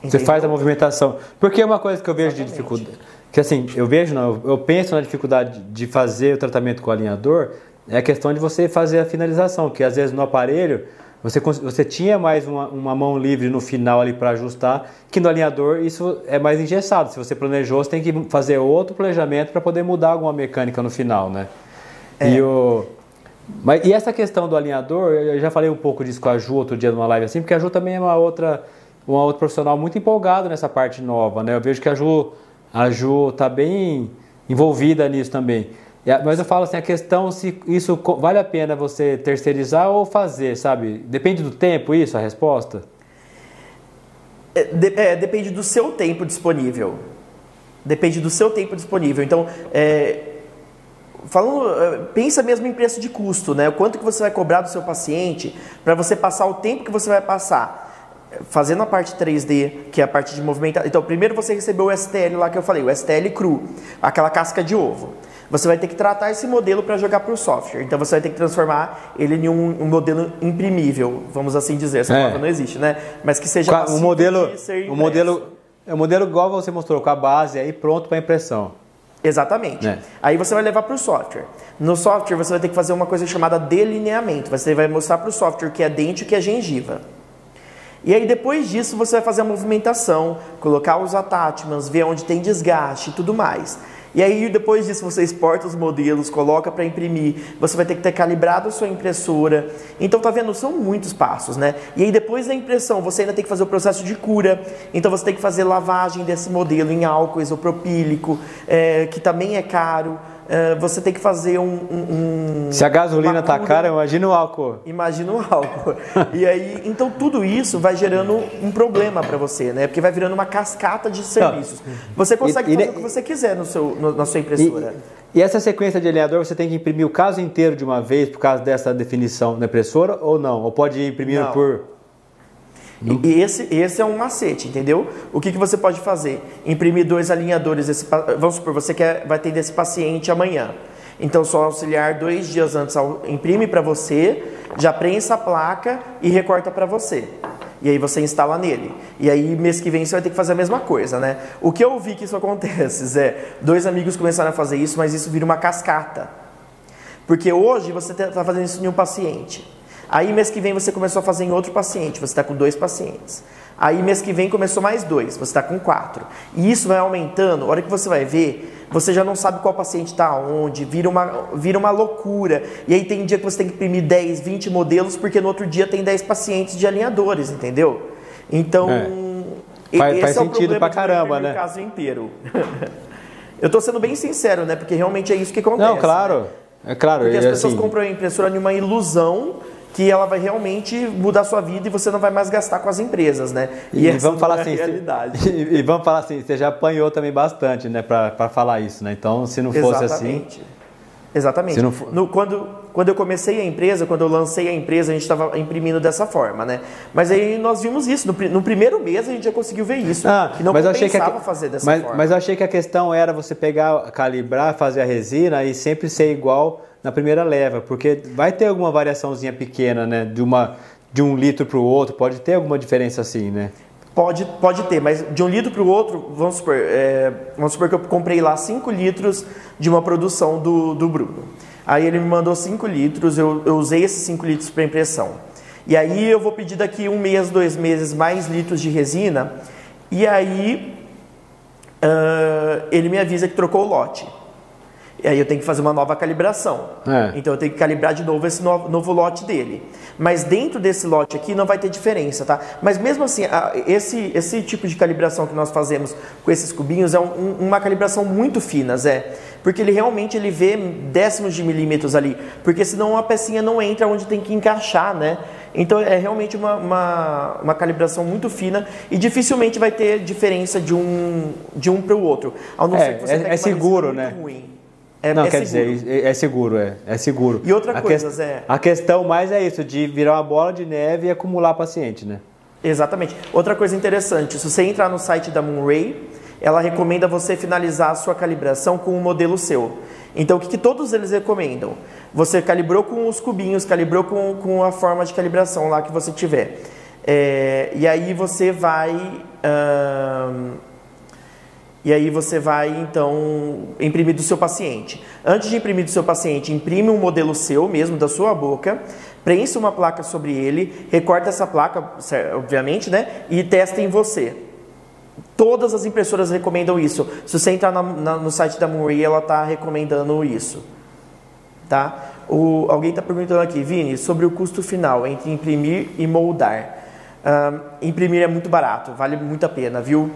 Você faz a movimentação. Porque é uma coisa que eu vejo de dificuldade, que assim, eu penso na dificuldade de fazer o tratamento com o alinhador, é a questão de você fazer a finalização, que às vezes no aparelho você tinha mais uma mão livre no final ali para ajustar, que no alinhador isso é mais engessado. Se você planejou, você tem que fazer outro planejamento para poder mudar alguma mecânica no final, né? E essa questão do alinhador, eu já falei um pouco disso com a Ju outro dia numa live assim, porque a Ju também é uma outra profissional muito empolgada nessa parte nova, né? Eu vejo que a Ju está bem envolvida nisso também. Mas eu falo assim, a questão se isso vale a pena você terceirizar ou fazer, sabe? Depende do tempo isso, a resposta? Depende do seu tempo disponível. Depende do seu tempo disponível. Então, pensa mesmo em preço de custo, né? O quanto que você vai cobrar do seu paciente para você passar o tempo que você vai passar fazendo a parte 3D, que é a parte de movimentação. Então, primeiro você recebeu o STL lá que eu falei, o STL cru, aquela casca de ovo. Você vai ter que tratar esse modelo para jogar para o software. Então, você vai ter que transformar ele em um modelo imprimível, vamos assim dizer. Essa palavra não existe, né? Mas que seja possível de ser impresso. O modelo igual você mostrou, com a base aí pronto para impressão. Exatamente. Aí você vai levar para o software. No software, você vai ter que fazer uma coisa chamada delineamento. Você vai mostrar para o software o que é dente e o que é gengiva. E aí, depois disso, você vai fazer a movimentação, colocar os attachments, ver onde tem desgaste e tudo mais. E aí, depois disso, você exporta os modelos, coloca para imprimir, você vai ter que ter calibrado a sua impressora. Então, tá vendo? São muitos passos, né? E aí, depois da impressão, você ainda tem que fazer o processo de cura. Então, você tem que fazer lavagem desse modelo em álcool isopropílico, que também é caro. Você tem que fazer Se a gasolina tá cara, imagina o álcool. Imagina o álcool. E aí, então tudo isso vai gerando um problema para você, né? Porque vai virando uma cascata de serviços. Você consegue fazer o que você quiser na sua impressora. E essa sequência de alinhador, você tem que imprimir o caso inteiro de uma vez por causa dessa definição na impressora ou não? Ou pode ir imprimindo por... E esse é um macete, entendeu? O que você pode fazer? Imprimir 2 alinhadores. Vamos supor, você vai atender esse paciente amanhã. Então, só auxiliar 2 dias antes imprime para você, já prensa a placa e recorta para você. E aí você instala nele. E aí, mês que vem, você vai ter que fazer a mesma coisa, né? O que eu vi que isso acontece, Zé, 2 amigos começaram a fazer isso, mas isso vira uma cascata. Porque hoje você está fazendo isso em um paciente. Aí, mês que vem, você começou a fazer em outro paciente, você está com 2 pacientes. Aí, mês que vem, começou mais 2, você está com 4. E isso vai aumentando, a hora que você vai ver, você já não sabe qual paciente está onde, vira uma loucura. E aí, tem dia que você tem que imprimir 10, 20 modelos, porque no outro dia tem 10 pacientes de alinhadores, entendeu? Então, faz sentido pra caramba, né? O caso inteiro. Eu estou sendo bem sincero, né? Porque realmente é isso que acontece. Não, claro. Né? É claro. Porque as pessoas compram a impressora numa ilusão que ela vai realmente mudar a sua vida e você não vai mais gastar com as empresas, né? E vamos falar assim, realidade. E vamos falar assim, você já apanhou também bastante, né, para falar isso, né? Então, se não fosse assim... Exatamente. Quando eu comecei a empresa, quando eu lancei a empresa, a gente estava imprimindo dessa forma, né? Mas aí nós vimos isso. No primeiro mês a gente já conseguiu ver isso. Que não compensava fazer dessa forma. Mas eu achei que a questão era você pegar, calibrar, fazer a resina e sempre ser igual na primeira leva, porque vai ter alguma variaçãozinha pequena, né? De um litro para o outro, pode ter alguma diferença assim, né? Pode ter, mas de um litro para o outro, vamos supor que eu comprei lá 5 litros de uma produção do Bruno. Aí ele me mandou 5 litros, eu usei esses 5 litros para impressão. E aí eu vou pedir daqui 1 mês, 2 meses mais litros de resina, e aí ele me avisa que trocou o lote. E aí eu tenho que fazer uma nova calibração. Então eu tenho que calibrar de novo esse novo lote dele. Mas dentro desse lote aqui não vai ter diferença, tá? Mas mesmo assim, esse tipo de calibração que nós fazemos com esses cubinhos é uma calibração muito fina, Zé. Porque ele realmente vê décimos de milímetros ali. Porque senão a pecinha não entra onde tem que encaixar, né? Então é realmente uma calibração muito fina e dificilmente vai ter diferença de um para o outro. Ao não ser que você pegue seguro, uma né? Muito ruim. Quer dizer, é seguro, é seguro. E outra coisa, Zé... A questão mais é isso, de virar uma bola de neve e acumular paciente, né? Exatamente. Outra coisa interessante, se você entrar no site da Moonray, ela recomenda você finalizar a sua calibração com um modelo seu. Então, o que todos eles recomendam? Você calibrou com os cubinhos, calibrou com a forma de calibração lá que você tiver. E aí você vai... então, imprimir do seu paciente. Antes de imprimir do seu paciente, imprime um modelo seu mesmo, da sua boca, preencha uma placa sobre ele, recorta essa placa, obviamente, né? E testa em você. Todas as impressoras recomendam isso. Se você entrar no site da Moonray, ela está recomendando isso. Tá? Alguém está perguntando aqui, Vini, sobre o custo final entre imprimir e moldar. Imprimir é muito barato, vale muito a pena, viu?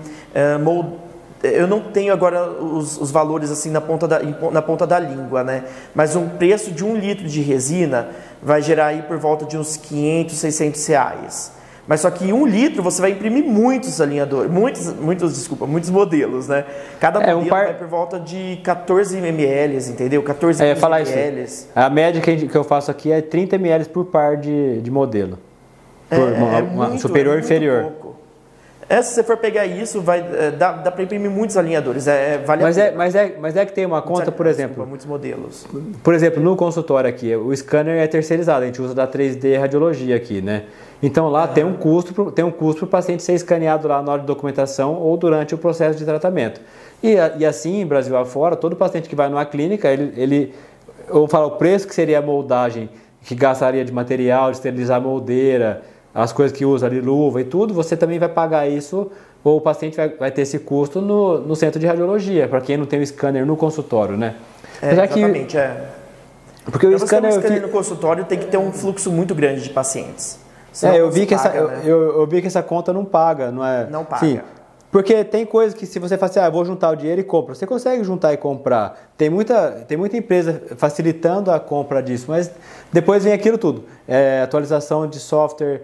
Eu não tenho agora os valores assim na ponta da língua, né? Mas um preço de 1 litro de resina vai gerar aí por volta de uns 500, 600 reais. Mas só que em 1 litro você vai imprimir muitos alinhadores, muitos modelos, né? Cada modelo vai por volta de 14 ml, entendeu? 14 ml. Isso. A média que eu faço aqui é 30 ml por par de modelo. Superior e inferior. Pouco. Se você for pegar isso, dá para imprimir muitos alinhadores. Vale a pena. Mas é que tem uma conta, por exemplo. Muitos modelos. Por exemplo, no consultório aqui, o scanner é terceirizado, a gente usa da 3D Radiologia aqui, né? Então lá tem um custo para o paciente ser escaneado lá na hora de documentação ou durante o processo de tratamento. E assim, Brasil afora, todo paciente que vai numa clínica, eu falo o preço que seria a moldagem, que gastaria de material, de esterilizar a moldeira, as coisas que usa ali, luva e tudo, você também vai pagar isso, ou o paciente vai ter esse custo no centro de radiologia, para quem não tem o scanner no consultório, né? Exatamente, Porque o scanner no consultório tem que ter um fluxo muito grande de pacientes. Eu vi que essa conta não paga, não é? Não paga. Sim, porque tem coisas que se você fala assim, vou juntar o dinheiro e compra, você consegue juntar e comprar. Tem muita empresa facilitando a compra disso, mas depois vem aquilo tudo. Atualização de software,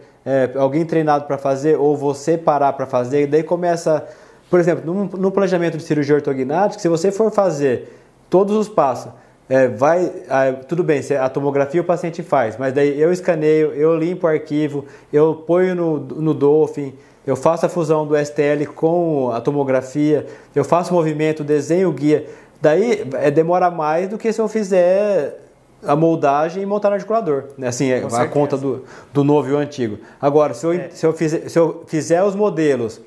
alguém treinado para fazer, ou você parar para fazer, daí começa, por exemplo, no planejamento de cirurgia ortognática, se você for fazer todos os passos, tudo bem, a tomografia o paciente faz, mas daí eu escaneio, eu limpo o arquivo, eu ponho no Dolphin, eu faço a fusão do STL com a tomografia, eu faço o movimento, desenho o guia, daí demora mais do que se eu fizer a moldagem e montar no articulador, né? Assim, a conta do novo e o antigo. Agora, se eu fizer os modelos,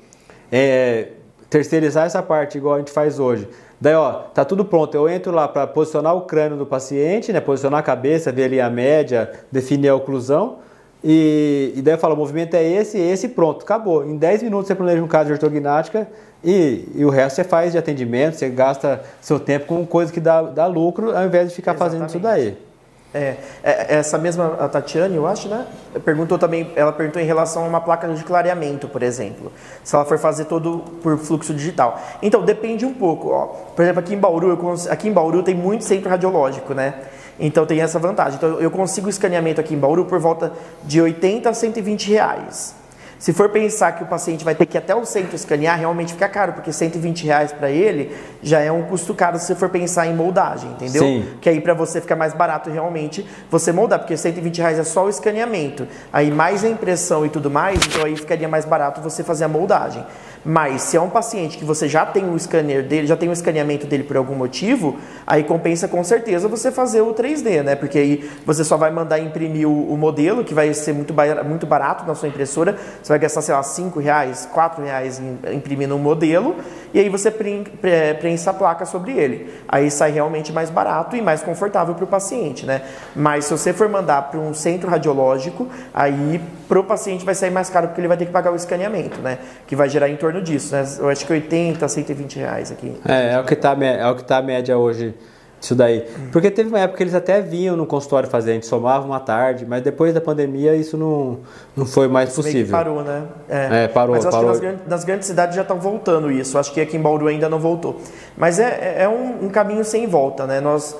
terceirizar essa parte igual a gente faz hoje, daí tá tudo pronto, eu entro lá para posicionar o crânio do paciente, né? Posicionar a cabeça, ver ali a média, definir a oclusão, e daí eu falo, o movimento é esse, pronto, acabou. Em 10 minutos você planeja um caso de ortognática e o resto você faz de atendimento, você gasta seu tempo com coisa que dá lucro, ao invés de ficar fazendo isso daí. Essa mesma a Tatiane, eu acho, né? Ela perguntou em relação a uma placa de clareamento, por exemplo. Se ela for fazer todo por fluxo digital. Então, depende um pouco. Por exemplo, aqui em Bauru tem muito centro radiológico, né? Então tem essa vantagem. Então eu consigo escaneamento aqui em Bauru por volta de 80 a 120 reais. Se for pensar que o paciente vai ter que ir até o centro escanear, realmente fica caro, porque 120 reais para ele já é um custo caro se você for pensar em moldagem, entendeu? Sim. Que aí para você fica mais barato realmente você moldar, porque 120 reais é só o escaneamento. Aí mais a impressão e tudo mais, então aí ficaria mais barato você fazer a moldagem. Mas se é um paciente que você já tem o scanner dele, já tem o escaneamento dele por algum motivo, aí compensa com certeza você fazer o 3D, né? Porque aí você só vai mandar imprimir o modelo, que vai ser muito barato na sua impressora. Você vai gastar, sei lá, 5 reais, 4 reais imprimindo um modelo, e aí você preenche a placa sobre ele. Aí sai realmente mais barato e mais confortável para o paciente, né? Mas se você for mandar para um centro radiológico, aí para o paciente vai sair mais caro, porque ele vai ter que pagar o escaneamento, né? Que vai gerar em torno disso, né? Eu acho que 80, 120 reais aqui. É o que tá a média hoje disso daí. Porque teve uma época que eles até vinham no consultório fazer, a gente somava uma tarde, mas depois da pandemia isso não foi mais possível. Meio que parou, né? Parou. Mas eu acho que nas grandes cidades já estão voltando isso. Acho que aqui em Bauru ainda não voltou. Mas é um caminho sem volta, né? Nós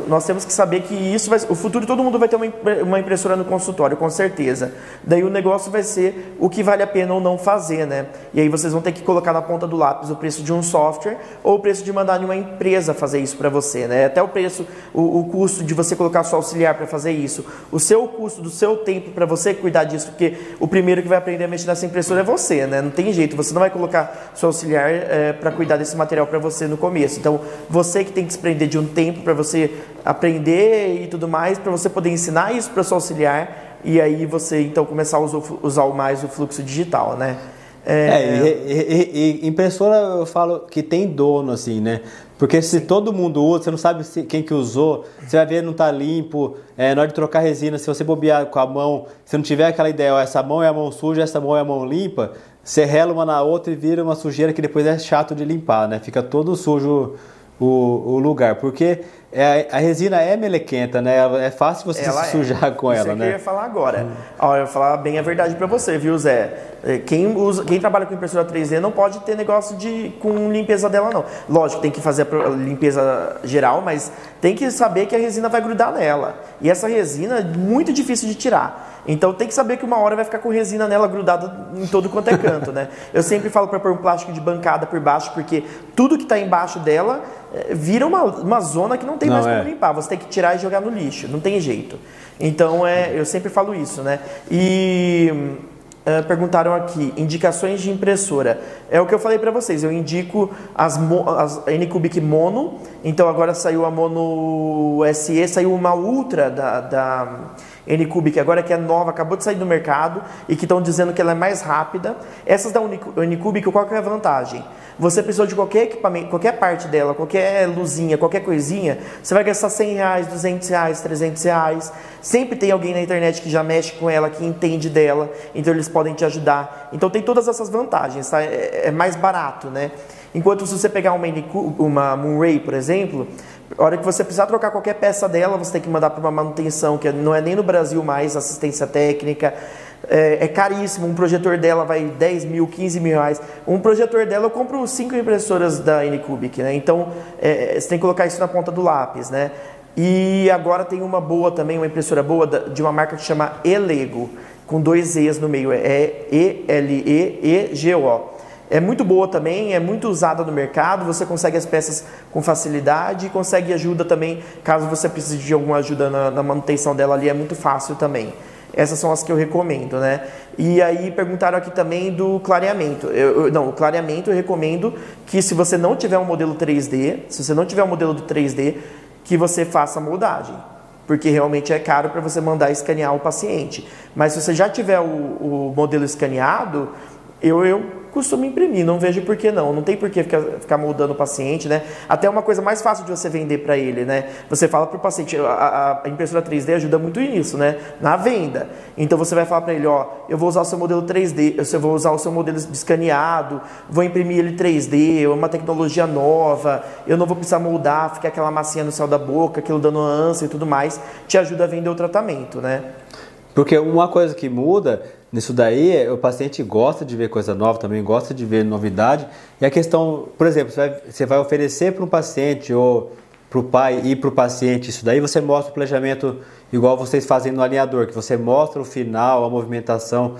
Nós temos que saber que isso vai, o futuro todo mundo vai ter uma impressora no consultório, com certeza. Daí o negócio vai ser o que vale a pena ou não fazer, né? E aí vocês vão ter que colocar na ponta do lápis o preço de um software ou o preço de mandar uma empresa fazer isso para você, né? Até o preço, o custo de você colocar seu auxiliar para fazer isso, o seu custo do seu tempo para você cuidar disso, porque o primeiro que vai aprender a mexer nessa impressora é você, né? Não tem jeito, você não vai colocar seu auxiliar para cuidar desse material para você no começo. Então, você que tem que se prender de um tempo para você aprender e tudo mais, para você poder ensinar isso para o seu auxiliar e aí você então começar a usar mais o fluxo digital, né? Impressora eu falo que tem dono, assim, né? Porque se todo mundo usa, você não sabe quem que usou, você vai ver não tá limpo, na hora de trocar resina, se você bobear com a mão, se não tiver aquela ideia, ó, essa mão é a mão suja, essa mão é a mão limpa, você rela uma na outra e vira uma sujeira que depois é chato de limpar, né? Fica todo sujo o lugar, porque a resina é melequenta, né? É fácil você se sujar com ela, né? Isso que eu ia falar agora. Ó, eu vou falar bem a verdade para você, viu, Zé? Quem trabalha com impressora 3D não pode ter negócio com limpeza dela, não. Lógico, tem que fazer a limpeza geral, mas tem que saber que a resina vai grudar nela. E essa resina é muito difícil de tirar. Então tem que saber que uma hora vai ficar com resina nela grudada em todo quanto é canto, né? Eu sempre falo para pôr um plástico de bancada por baixo, porque tudo que está embaixo dela vira uma zona que não tem mais como limpar. Você tem que tirar e jogar no lixo, não tem jeito. Então eu sempre falo isso, né? E perguntaram aqui, indicações de impressora. É o que eu falei para vocês, eu indico as Anycubic Mono, então agora saiu a Mono SE, saiu uma Ultra da Anycubic agora, que é nova, acabou de sair do mercado e que estão dizendo que ela é mais rápida. Essas da Anycubic, qual que é a vantagem? Você precisou de qualquer equipamento, qualquer parte dela, qualquer luzinha, qualquer coisinha, você vai gastar R$100, R$200, R$300. Sempre tem alguém na internet que já mexe com ela, que entende dela, então eles podem te ajudar. Então tem todas essas vantagens, tá? É mais barato, né? Enquanto se você pegar uma Moonray, por exemplo, a hora que você precisar trocar qualquer peça dela, você tem que mandar para uma manutenção, que não é nem no Brasil mais, assistência técnica. É caríssimo, um projetor dela vai 10 mil, 15 mil reais. Um projetor dela eu compro 5 impressoras da Anycubic, né? Então você tem que colocar isso na ponta do lápis, né? E agora tem uma boa também, uma impressora boa de uma marca que chama Elego, com 2 E's no meio, é ELEEGO. É muito boa também, é muito usada no mercado, você consegue as peças com facilidade e consegue ajuda também, caso você precise de alguma ajuda na manutenção dela ali, é muito fácil também. Essas são as que eu recomendo, né? E aí perguntaram aqui também do clareamento. O clareamento eu recomendo que se você não tiver um modelo 3D, se você não tiver um modelo do 3D, que você faça a moldagem. Porque realmente é caro para você mandar escanear o paciente. Mas se você já tiver o modelo escaneado, eu costumo imprimir, não vejo por que não. Não tem por que ficar moldando o paciente, né? Até uma coisa mais fácil de você vender para ele, né? Você fala para o paciente, a impressora 3D ajuda muito nisso, né? Na venda. Então você vai falar para ele, ó, eu vou usar o seu modelo 3D, eu vou usar o seu modelo escaneado, vou imprimir ele 3D, é uma tecnologia nova, eu não vou precisar moldar, ficar aquela massinha no céu da boca, aquilo dando ânsia e tudo mais, te ajuda a vender o tratamento, né? Porque uma coisa que muda nisso daí, o paciente gosta de ver coisa nova, também gosta de ver novidade. E a questão, por exemplo, você vai oferecer para um paciente ou para o pai e para o paciente isso daí, você mostra o planejamento igual vocês fazem no alinhador, que você mostra o final, a movimentação.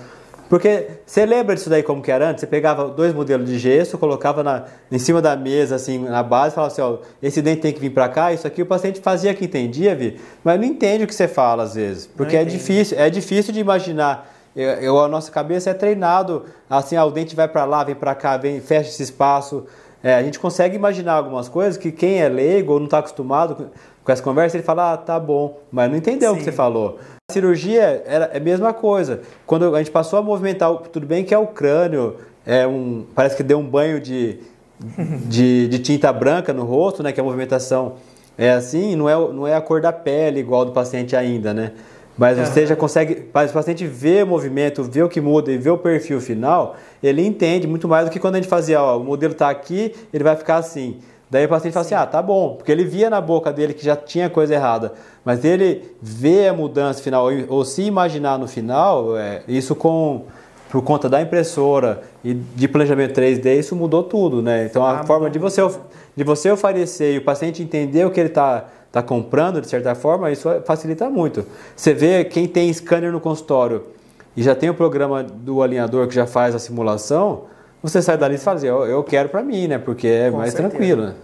Porque você lembra disso daí como que era antes? Você pegava 2 modelos de gesso, colocava em cima da mesa, assim, na base, falava assim, ó, esse dente tem que vir para cá, isso aqui, o paciente fazia que entendia, mas não entende o que você fala às vezes, porque é difícil de imaginar. A nossa cabeça é treinado, assim, o dente vai para lá, vem para cá, fecha esse espaço. A gente consegue imaginar algumas coisas que quem é leigo ou não está acostumado com essa conversa, ele fala, tá bom, mas não entendeu o que você falou. A cirurgia é a mesma coisa. Quando a gente passou a movimentar, tudo bem que é o crânio, parece que deu um banho de tinta branca no rosto, né, que a movimentação é assim, não é a cor da pele igual do paciente ainda, né? Mas você já consegue, mas o paciente vê o movimento, vê o que muda e vê o perfil final, ele entende muito mais do que quando a gente fazia, ó, o modelo está aqui, ele vai ficar assim. Daí o paciente fala assim, tá bom, porque ele via na boca dele que já tinha coisa errada, mas ele vê a mudança final, ou se imaginar no final, isso por conta da impressora e de planejamento 3D, isso mudou tudo, né? Então a forma de você oferecer e o paciente entender o que ele está tá comprando, de certa forma, isso facilita muito. Você vê quem tem scanner no consultório e já tem o programa do alinhador que já faz a simulação, você sai dali e fala assim, eu quero para mim, né? Porque é mais tranquilo, né?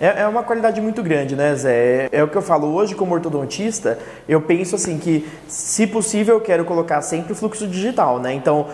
É uma qualidade muito grande, né, Zé? É o que eu falo hoje como ortodontista, eu penso assim que, se possível, eu quero colocar sempre o fluxo digital, né? Então,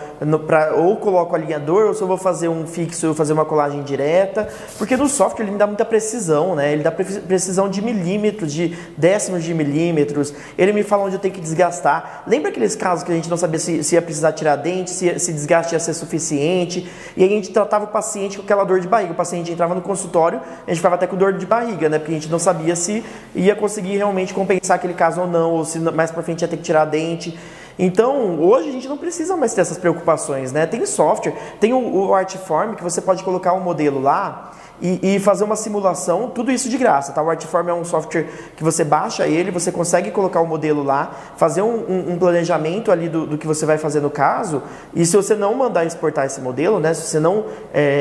ou coloco alinhador, ou se eu vou fazer um fixo, eu vou fazer uma colagem direta, porque no software ele me dá muita precisão, né? Ele dá precisão de milímetros, de décimos de milímetros, ele me fala onde eu tenho que desgastar. Lembra aqueles casos que a gente não sabia se ia precisar tirar dente, se desgaste ia ser suficiente, e aí a gente tratava o paciente com aquela dor de barriga, o paciente entrava no consultório, a gente ficava até com dor de barriga, né? Porque a gente não sabia se ia conseguir realmente compensar aquele caso ou não, ou se mais pra frente ia ter que tirar dente. Então, hoje a gente não precisa mais ter essas preocupações, né? Tem software, tem o Artform, que você pode colocar um modelo lá e fazer uma simulação, tudo isso de graça, tá? O Artform é um software que você baixa ele, você consegue colocar o modelo lá, fazer um planejamento ali do que você vai fazer no caso, e se você não mandar exportar esse modelo, né? Se você não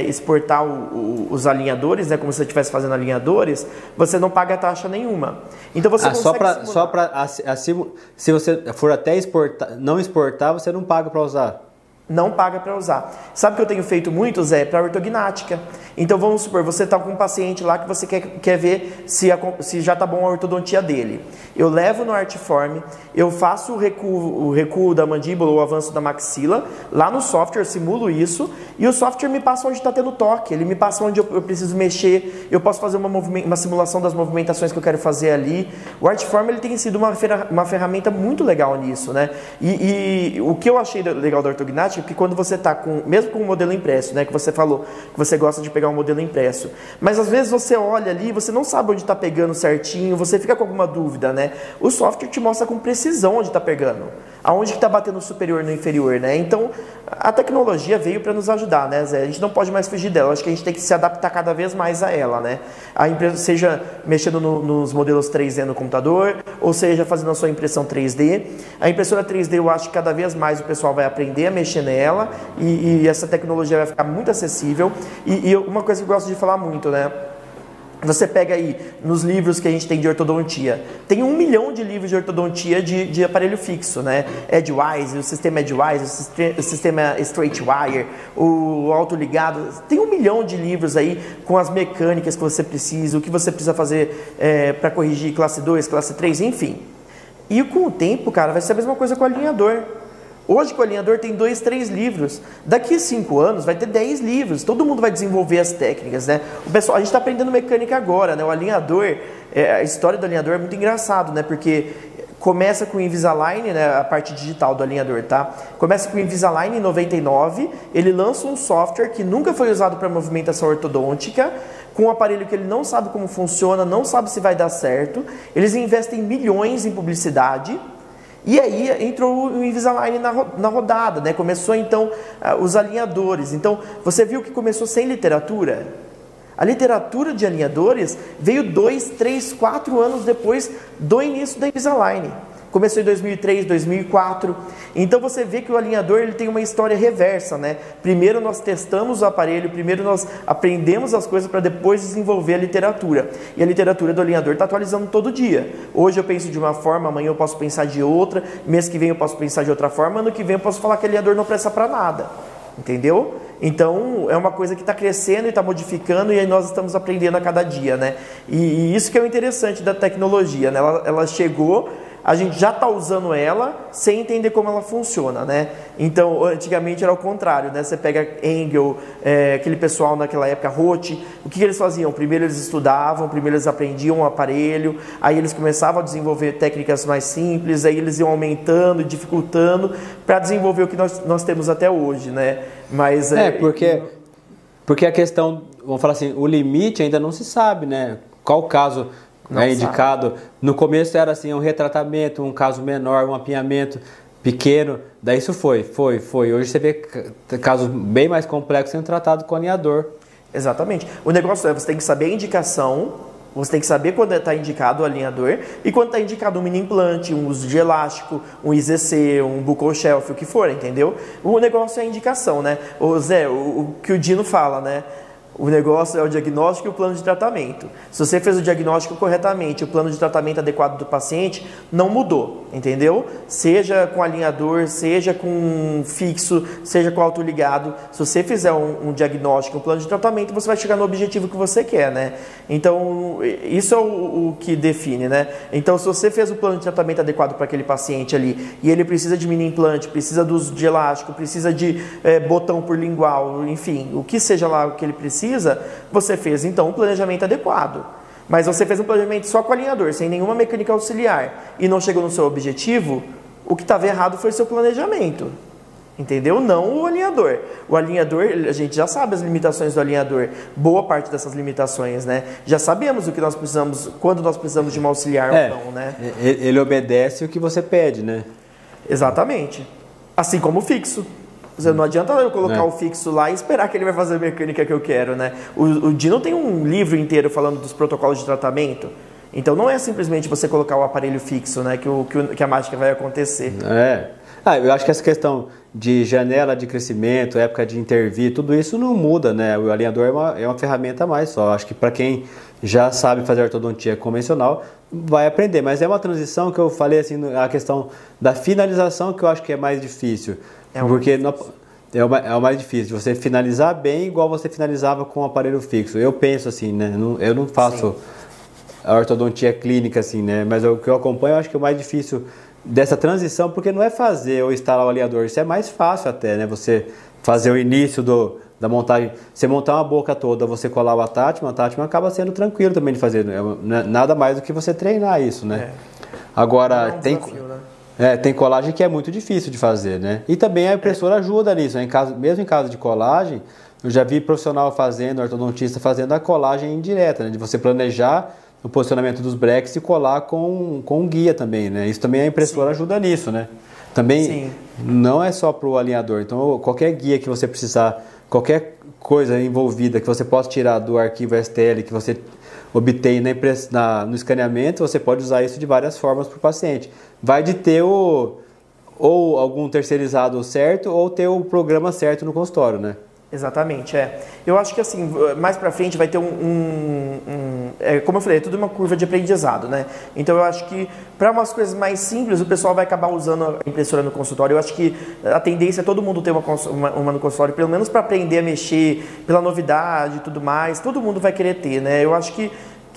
exportar os alinhadores, né? Como se você estivesse fazendo alinhadores, você não paga taxa nenhuma. Então você consegue se você for até exportar, não exportar, você não paga para usar. Não paga para usar. Sabe o que eu tenho feito muito, Zé? Para ortognática. Então vamos supor, você está com um paciente lá que você quer ver se já está bom a ortodontia dele. Eu levo no Artform, eu faço o recuo da mandíbula ou o avanço da maxila, lá no software eu simulo isso, e o software me passa onde está tendo toque, ele me passa onde eu preciso mexer, eu posso fazer uma simulação das movimentações que eu quero fazer ali. O Artform ele tem sido uma ferramenta muito legal nisso, né? E o que eu achei legal da ortognática que quando você está mesmo com o modelo impresso, né, que você falou que você gosta de pegar um modelo impresso, mas às vezes você olha ali, você não sabe onde está pegando certinho, você fica com alguma dúvida, né? O software te mostra com precisão onde está pegando, aonde está batendo no superior e no inferior, né? Então, a tecnologia veio para nos ajudar, né, Zé? A gente não pode mais fugir dela, acho que a gente tem que se adaptar cada vez mais a ela, né? A empresa, seja mexendo nos modelos 3D no computador, ou seja fazendo a sua impressão 3D. A impressora 3D eu acho que cada vez mais o pessoal vai aprender a mexer nela e essa tecnologia vai ficar muito acessível. E uma coisa que eu gosto de falar muito, né? Você pega aí nos livros que a gente tem de ortodontia, tem 1 milhão de livros de ortodontia de aparelho fixo, né? Edgewise, o sistema Edgewise, o sistema Straight Wire, o autoligado, tem 1 milhão de livros aí com as mecânicas que você precisa, o que você precisa fazer para corrigir classe 2, classe 3, enfim. E com o tempo, cara, vai ser a mesma coisa com o alinhador. Hoje com o alinhador tem 2, 3 livros. Daqui a 5 anos vai ter 10 livros. Todo mundo vai desenvolver as técnicas, né? O pessoal, a gente está aprendendo mecânica agora, né? O alinhador, a história do alinhador é muito engraçado, né? Porque começa com o Invisalign, né? A parte digital do alinhador, tá? Começa com o Invisalign em 99. Ele lança um software que nunca foi usado para movimentação ortodôntica, com um aparelho que ele não sabe como funciona, não sabe se vai dar certo. Eles investem milhões em publicidade. E aí entrou o Invisalign na rodada, né? Começou então os alinhadores. Então você viu que começou sem literatura? A literatura de alinhadores veio 2, 3, 4 anos depois do início da Invisalign. Começou em 2003, 2004. Então você vê que o alinhador ele tem uma história reversa, né? Primeiro nós testamos o aparelho, primeiro nós aprendemos as coisas para depois desenvolver a literatura. E a literatura do alinhador está atualizando todo dia. Hoje eu penso de uma forma, amanhã eu posso pensar de outra, mês que vem eu posso pensar de outra forma, ano que vem eu posso falar que o alinhador não presta para nada. Entendeu? Então é uma coisa que está crescendo e está modificando e aí nós estamos aprendendo a cada dia, né? E isso que é o interessante da tecnologia, né? Ela chegou, a gente já está usando ela sem entender como ela funciona, né? Então, antigamente era o contrário, né? Você pega Engel, aquele pessoal naquela época, Roth, o que eles faziam? Primeiro eles estudavam, primeiro eles aprendiam o aparelho, aí eles começavam a desenvolver técnicas mais simples, aí eles iam aumentando e dificultando para desenvolver o que nós temos até hoje, né? Mas, porque a questão, vamos falar assim, o limite ainda não se sabe, né? Qual o caso indicado? No começo era assim, um retratamento, um caso menor, um apinhamento pequeno, daí isso foi. Hoje você vê casos bem mais complexos sendo tratados com alinhador. Exatamente. O negócio você tem que saber a indicação, você tem que saber quando está indicado o alinhador e quando está indicado um mini implante, um uso de elástico, um IZC, um buccal shelf, o que for, entendeu? O negócio é a indicação, né? O Zé, o que o Dino fala, né? O negócio é o diagnóstico e o plano de tratamento. Se você fez o diagnóstico corretamente, o plano de tratamento adequado do paciente, não mudou, entendeu? Seja com alinhador, seja com fixo, seja com autoligado. Se você fizer um diagnóstico, um plano de tratamento, você vai chegar no objetivo que você quer, né? Então, isso é o que define, né? Então, se você fez o plano de tratamento adequado para aquele paciente ali, e ele precisa de mini implante, precisa do uso de elástico, precisa de botão por lingual, enfim, o que seja lá o que ele precisa, você fez então um planejamento adequado. Mas você fez um planejamento só com alinhador, sem nenhuma mecânica auxiliar, e não chegou no seu objetivo, o que estava errado foi o seu planejamento. Entendeu? Não o alinhador. O alinhador, a gente já sabe as limitações do alinhador, boa parte dessas limitações, né? Já sabemos o que nós precisamos, quando nós precisamos de um auxiliar ou não, né? Ele obedece o que você pede, né? Exatamente. Assim como o fixo. Não adianta eu colocar o fixo lá e esperar que ele vai fazer a mecânica que eu quero, né? O Dino tem um livro inteiro falando dos protocolos de tratamento. Então não é simplesmente você colocar o aparelho fixo, né? Que a mágica vai acontecer. Eu acho que essa questão de janela de crescimento, época de intervir, tudo isso não muda, né? O alinhador é uma ferramenta a mais só. Acho que para quem já sabe fazer ortodontia convencional, vai aprender. Mas é uma transição que eu falei, assim, a questão da finalização que eu acho que é mais difícil. Porque é o mais difícil, você finalizar bem igual você finalizava com o aparelho fixo. Eu penso assim, né? Eu não faço a ortodontia clínica assim, né? Mas o que eu acompanho, eu acho que é o mais difícil dessa transição, porque não é fazer ou instalar o alinhador, isso é mais fácil até, né? Você fazer o início da montagem, você montar uma boca toda, você colar o attachment acaba sendo tranquilo também de fazer, nada mais do que você treinar isso, né? Agora, tem colagem que é muito difícil de fazer, né? E também a impressora ajuda nisso, né? Mesmo em caso de colagem, eu já vi profissional fazendo, ortodontista fazendo a colagem indireta, né? De você planejar o posicionamento dos brackets e colar com um guia também, né? Isso também a impressora ajuda nisso, né? Também não é só para o alinhador, então qualquer guia que você precisar, qualquer coisa envolvida que você possa tirar do arquivo STL que você obtém no escaneamento, você pode usar isso de várias formas para o paciente. Vai de ter ou algum terceirizado certo ou ter o programa certo no consultório, né? Exatamente, Eu acho que assim, mais pra frente vai ter como eu falei, é tudo uma curva de aprendizado, né? Então eu acho que para umas coisas mais simples, o pessoal vai acabar usando a impressora no consultório. Eu acho que a tendência é todo mundo ter uma no consultório, pelo menos para aprender a mexer, pela novidade e tudo mais, todo mundo vai querer ter, né? Eu acho que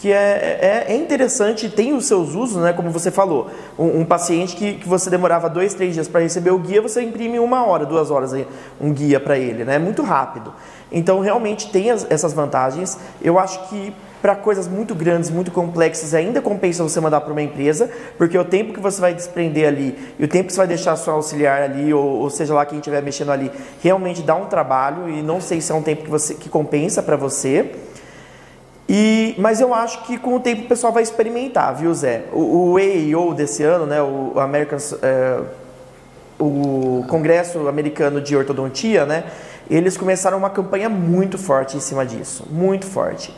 é interessante, tem os seus usos, né? Como você falou, um paciente que você demorava 2, 3 dias para receber o guia, você imprime 1 hora, 2 horas aí, um guia para ele, né? Muito rápido. Então realmente tem essas vantagens. Eu acho que para coisas muito grandes, muito complexas, ainda compensa você mandar para uma empresa, porque o tempo que você vai desprender ali e o tempo que você vai deixar seu auxiliar ali, ou seja lá quem estiver mexendo ali, realmente dá um trabalho, e não sei se é um tempo que compensa para você. Mas eu acho que com o tempo o pessoal vai experimentar, viu, Zé? O AAO desse ano, né, o Congresso Americano de Ortodontia, né, eles começaram uma campanha muito forte em cima disso, muito forte.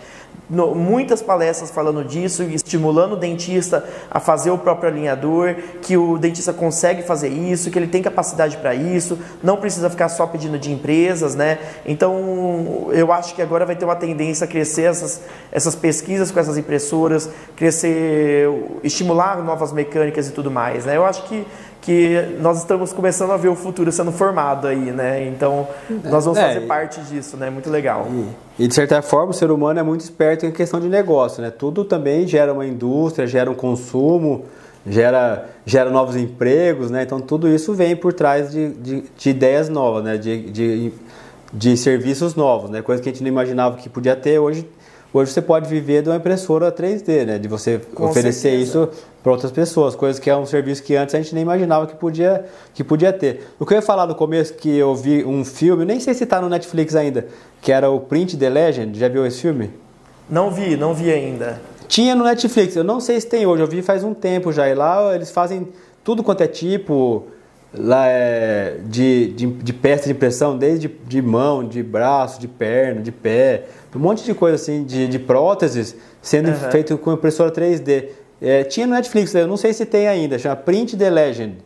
Muitas palestras falando disso, estimulando o dentista a fazer o próprio alinhador, que o dentista consegue fazer isso, que ele tem capacidade para isso, não precisa ficar só pedindo de empresas, né? Então, eu acho que agora vai ter uma tendência a crescer essas pesquisas com essas impressoras, estimular novas mecânicas e tudo mais, né? Eu acho que nós estamos começando a ver o futuro sendo formado aí, né? Então, nós vamos fazer parte disso, né? Muito legal. E, de certa forma, o ser humano é muito esperto em questão de negócio, né? Tudo também gera uma indústria, gera um consumo, gera novos empregos, né? Então, tudo isso vem por trás de ideias novas, né? De serviços novos, né? Coisa que a gente não imaginava que podia ter. Hoje você pode viver de uma impressora 3D, né? De você oferecer isso para outras pessoas, coisas que é um serviço que antes a gente nem imaginava que podia ter. O que eu ia falar no começo, que eu vi um filme, nem sei se está no Netflix ainda, que era o Print the Legend. Já viu esse filme? Não vi ainda. Tinha no Netflix, eu não sei se tem hoje, eu vi faz um tempo já, e lá eles fazem tudo quanto é tipo, lá de peça de impressão, desde de mão, de braço, de perna, de pé, um monte de coisa assim, de próteses sendo feito com impressora 3D. Tinha no Netflix, eu não sei se tem ainda, chama Print the Legend.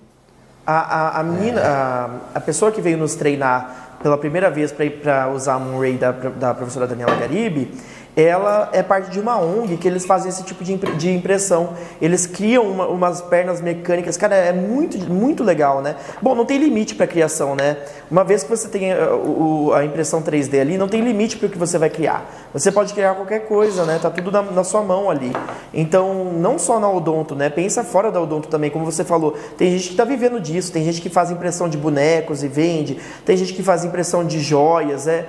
A pessoa que veio nos treinar pela primeira vez para usar a Moonray da professora Daniela Garibe, ela é parte de uma ONG que eles fazem esse tipo de impressão. Eles criam umas pernas mecânicas. Cara, é muito, muito legal, né? Bom, não tem limite para criação, né? Uma vez que você tem a impressão 3D ali, não tem limite para o que você vai criar. Você pode criar qualquer coisa, né? Tá tudo na sua mão ali. Então, não só na odonto, né? Pensa fora da odonto também, como você falou. Tem gente que está vivendo disso, tem gente que faz impressão de bonecos e vende, tem gente que faz impressão de joias, é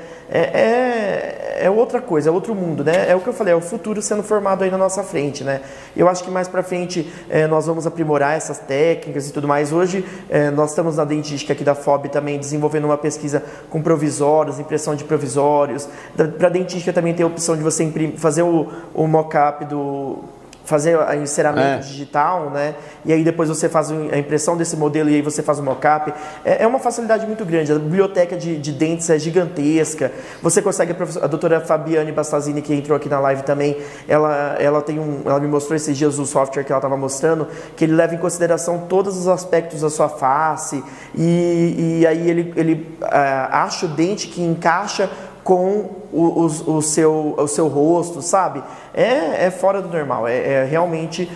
outra coisa, é outro mundo, né? É o que eu falei, é o futuro sendo formado aí na nossa frente, né? Eu acho que mais pra frente nós vamos aprimorar essas técnicas e tudo mais. Hoje nós estamos na dentística aqui da FOB também desenvolvendo uma pesquisa com provisórios, impressão de provisórios. Para dentística também tem a opção de você fazer o mock-up fazer o enceramento digital, né? E aí depois você faz a impressão desse modelo e aí você faz o mock-up. É uma facilidade muito grande. A biblioteca de dentes é gigantesca. Você consegue, a doutora Fabiane Bastazini, que entrou aqui na live também, ela me mostrou esses dias o software que ela estava mostrando, que ele leva em consideração todos os aspectos da sua face e aí ele acha o dente que encaixa com o seu rosto, sabe? É fora do normal, é realmente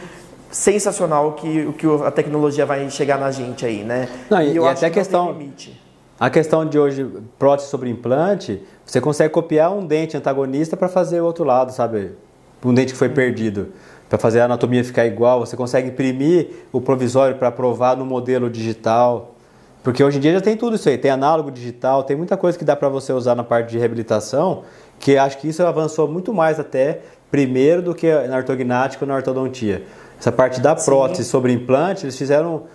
sensacional o que a tecnologia vai chegar na gente aí, né? Não, e até a questão de hoje, prótese sobre implante, você consegue copiar um dente antagonista para fazer o outro lado, sabe? Um dente que foi perdido, para fazer a anatomia ficar igual, você consegue imprimir o provisório para provar no modelo digital. Porque hoje em dia já tem tudo isso aí, tem análogo digital, tem muita coisa que dá para você usar na parte de reabilitação, que acho que isso avançou muito mais até primeiro do que na ortognática ou na ortodontia. Essa parte da prótese sobre implante, eles fizeram...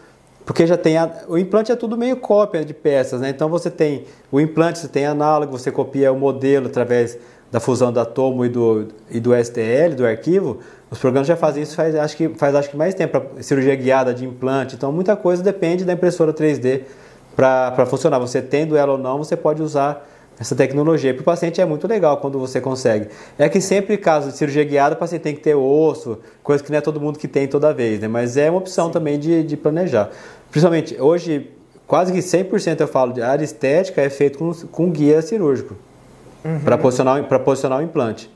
Porque já tem... O implante é tudo meio cópia de peças, né? Então você tem o implante, você tem análogo, você copia o modelo através da fusão da tomo e do STL, do arquivo. Os programas já fazem isso acho que mais tempo, para cirurgia guiada de implante. Então muita coisa depende da impressora 3D para funcionar. Você tendo ela ou não, você pode usar essa tecnologia. Para o paciente é muito legal quando você consegue. É que sempre, caso de cirurgia guiada, o paciente tem que ter osso, coisa que não é todo mundo que tem toda vez, né? Mas é uma opção também de planejar. Principalmente, hoje, quase que 100% eu falo de área estética é feito com guia cirúrgico, para posicionar o implante.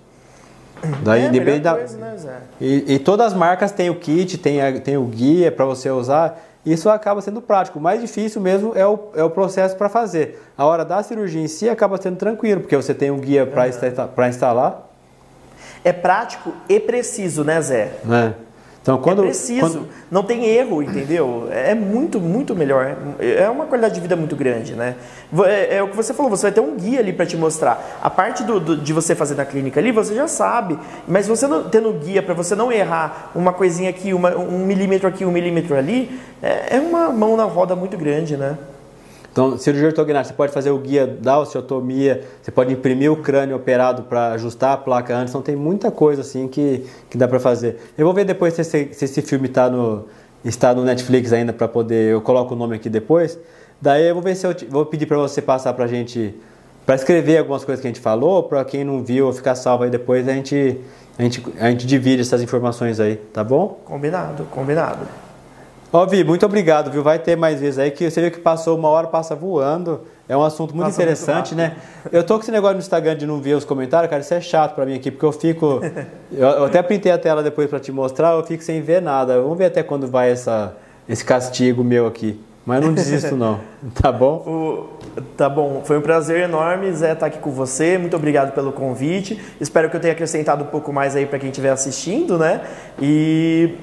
Daí, depende coisa, né, Zé? E todas as marcas têm o kit, tem o guia para você usar. Isso acaba sendo prático. O mais difícil mesmo é o processo para fazer. A hora da cirurgia em si acaba sendo tranquilo, porque você tem um guia para instalar. É prático e preciso, né, Zé? Então, é preciso, não tem erro, entendeu? É muito, muito melhor. É uma qualidade de vida muito grande, né? É o que você falou, você vai ter um guia ali para te mostrar. A parte de você fazer na clínica ali, você já sabe. Mas você não, tendo guia para você não errar uma coisinha aqui, um milímetro aqui, um milímetro ali, é uma mão na roda muito grande, né? Então, cirurgia ortognática, você pode fazer o guia da osteotomia, você pode imprimir o crânio operado para ajustar a placa antes, então tem muita coisa assim que dá para fazer. Eu vou ver depois se esse filme está no Netflix ainda, para poder, eu coloco o nome aqui depois, daí eu vou ver se vou pedir para você passar para a gente, para escrever algumas coisas que a gente falou, para quem não viu, ficar salvo aí depois, a gente divide essas informações aí, tá bom? Combinado. Ó, Vi, muito obrigado, viu? Vai ter mais vezes aí, que você viu que passou uma hora, passa voando. É um assunto muito interessante, né? Eu tô com esse negócio no Instagram de não ver os comentários, cara, isso é chato pra mim aqui, porque eu fico... Eu até printei a tela depois pra te mostrar, eu fico sem ver nada. Vamos ver até quando vai esse castigo meu aqui. Mas não desisto não, tá bom? Tá bom, foi um prazer enorme, Zé, estar aqui com você. Muito obrigado pelo convite. Espero que eu tenha acrescentado um pouco mais aí para quem estiver assistindo, né? E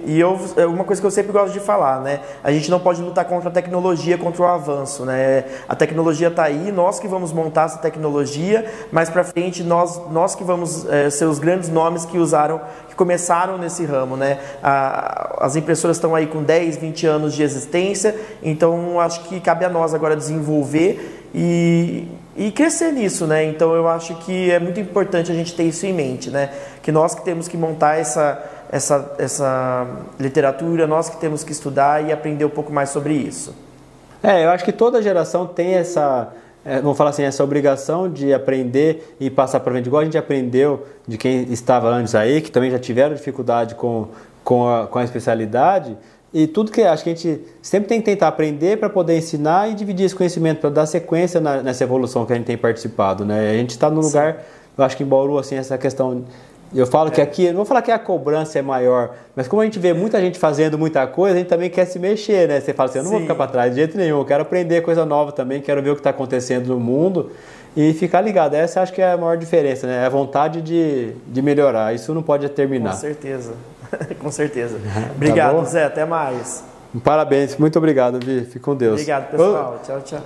uma coisa que eu sempre gosto de falar, né? A gente não pode lutar contra a tecnologia, contra o avanço, né? A tecnologia está aí, nós que vamos montar essa tecnologia, mais para frente nós que vamos ser os grandes nomes que começaram nesse ramo, né? As impressoras estão aí com 10, 20 anos de existência, então acho que cabe a nós agora desenvolver e crescer nisso, né? Então eu acho que é muito importante a gente ter isso em mente, né? Que nós que temos que montar essa literatura, nós que temos que estudar e aprender um pouco mais sobre isso. Eu acho que toda geração tem vamos falar assim, essa obrigação de aprender e passar para frente, igual a gente aprendeu de quem estava antes aí, que também já tiveram dificuldade com a especialidade, E tudo que acho que a gente sempre tem que tentar aprender para poder ensinar e dividir esse conhecimento, para dar sequência nessa evolução que a gente tem participado, né? A gente está no lugar, eu acho que em Bauru, assim, essa questão... Eu falo que aqui, não vou falar que a cobrança é maior, mas como a gente vê muita gente fazendo muita coisa, a gente também quer se mexer, né? Você fala assim, eu não vou ficar para trás de jeito nenhum, eu quero aprender coisa nova também, quero ver o que está acontecendo no mundo e ficar ligado. Essa acho que é a maior diferença, né? É a vontade de melhorar, isso não pode terminar. Com certeza, com certeza. Obrigado, Zé, até mais. Parabéns, muito obrigado, Vi. Fique com Deus. Obrigado, pessoal. Tchau, tchau.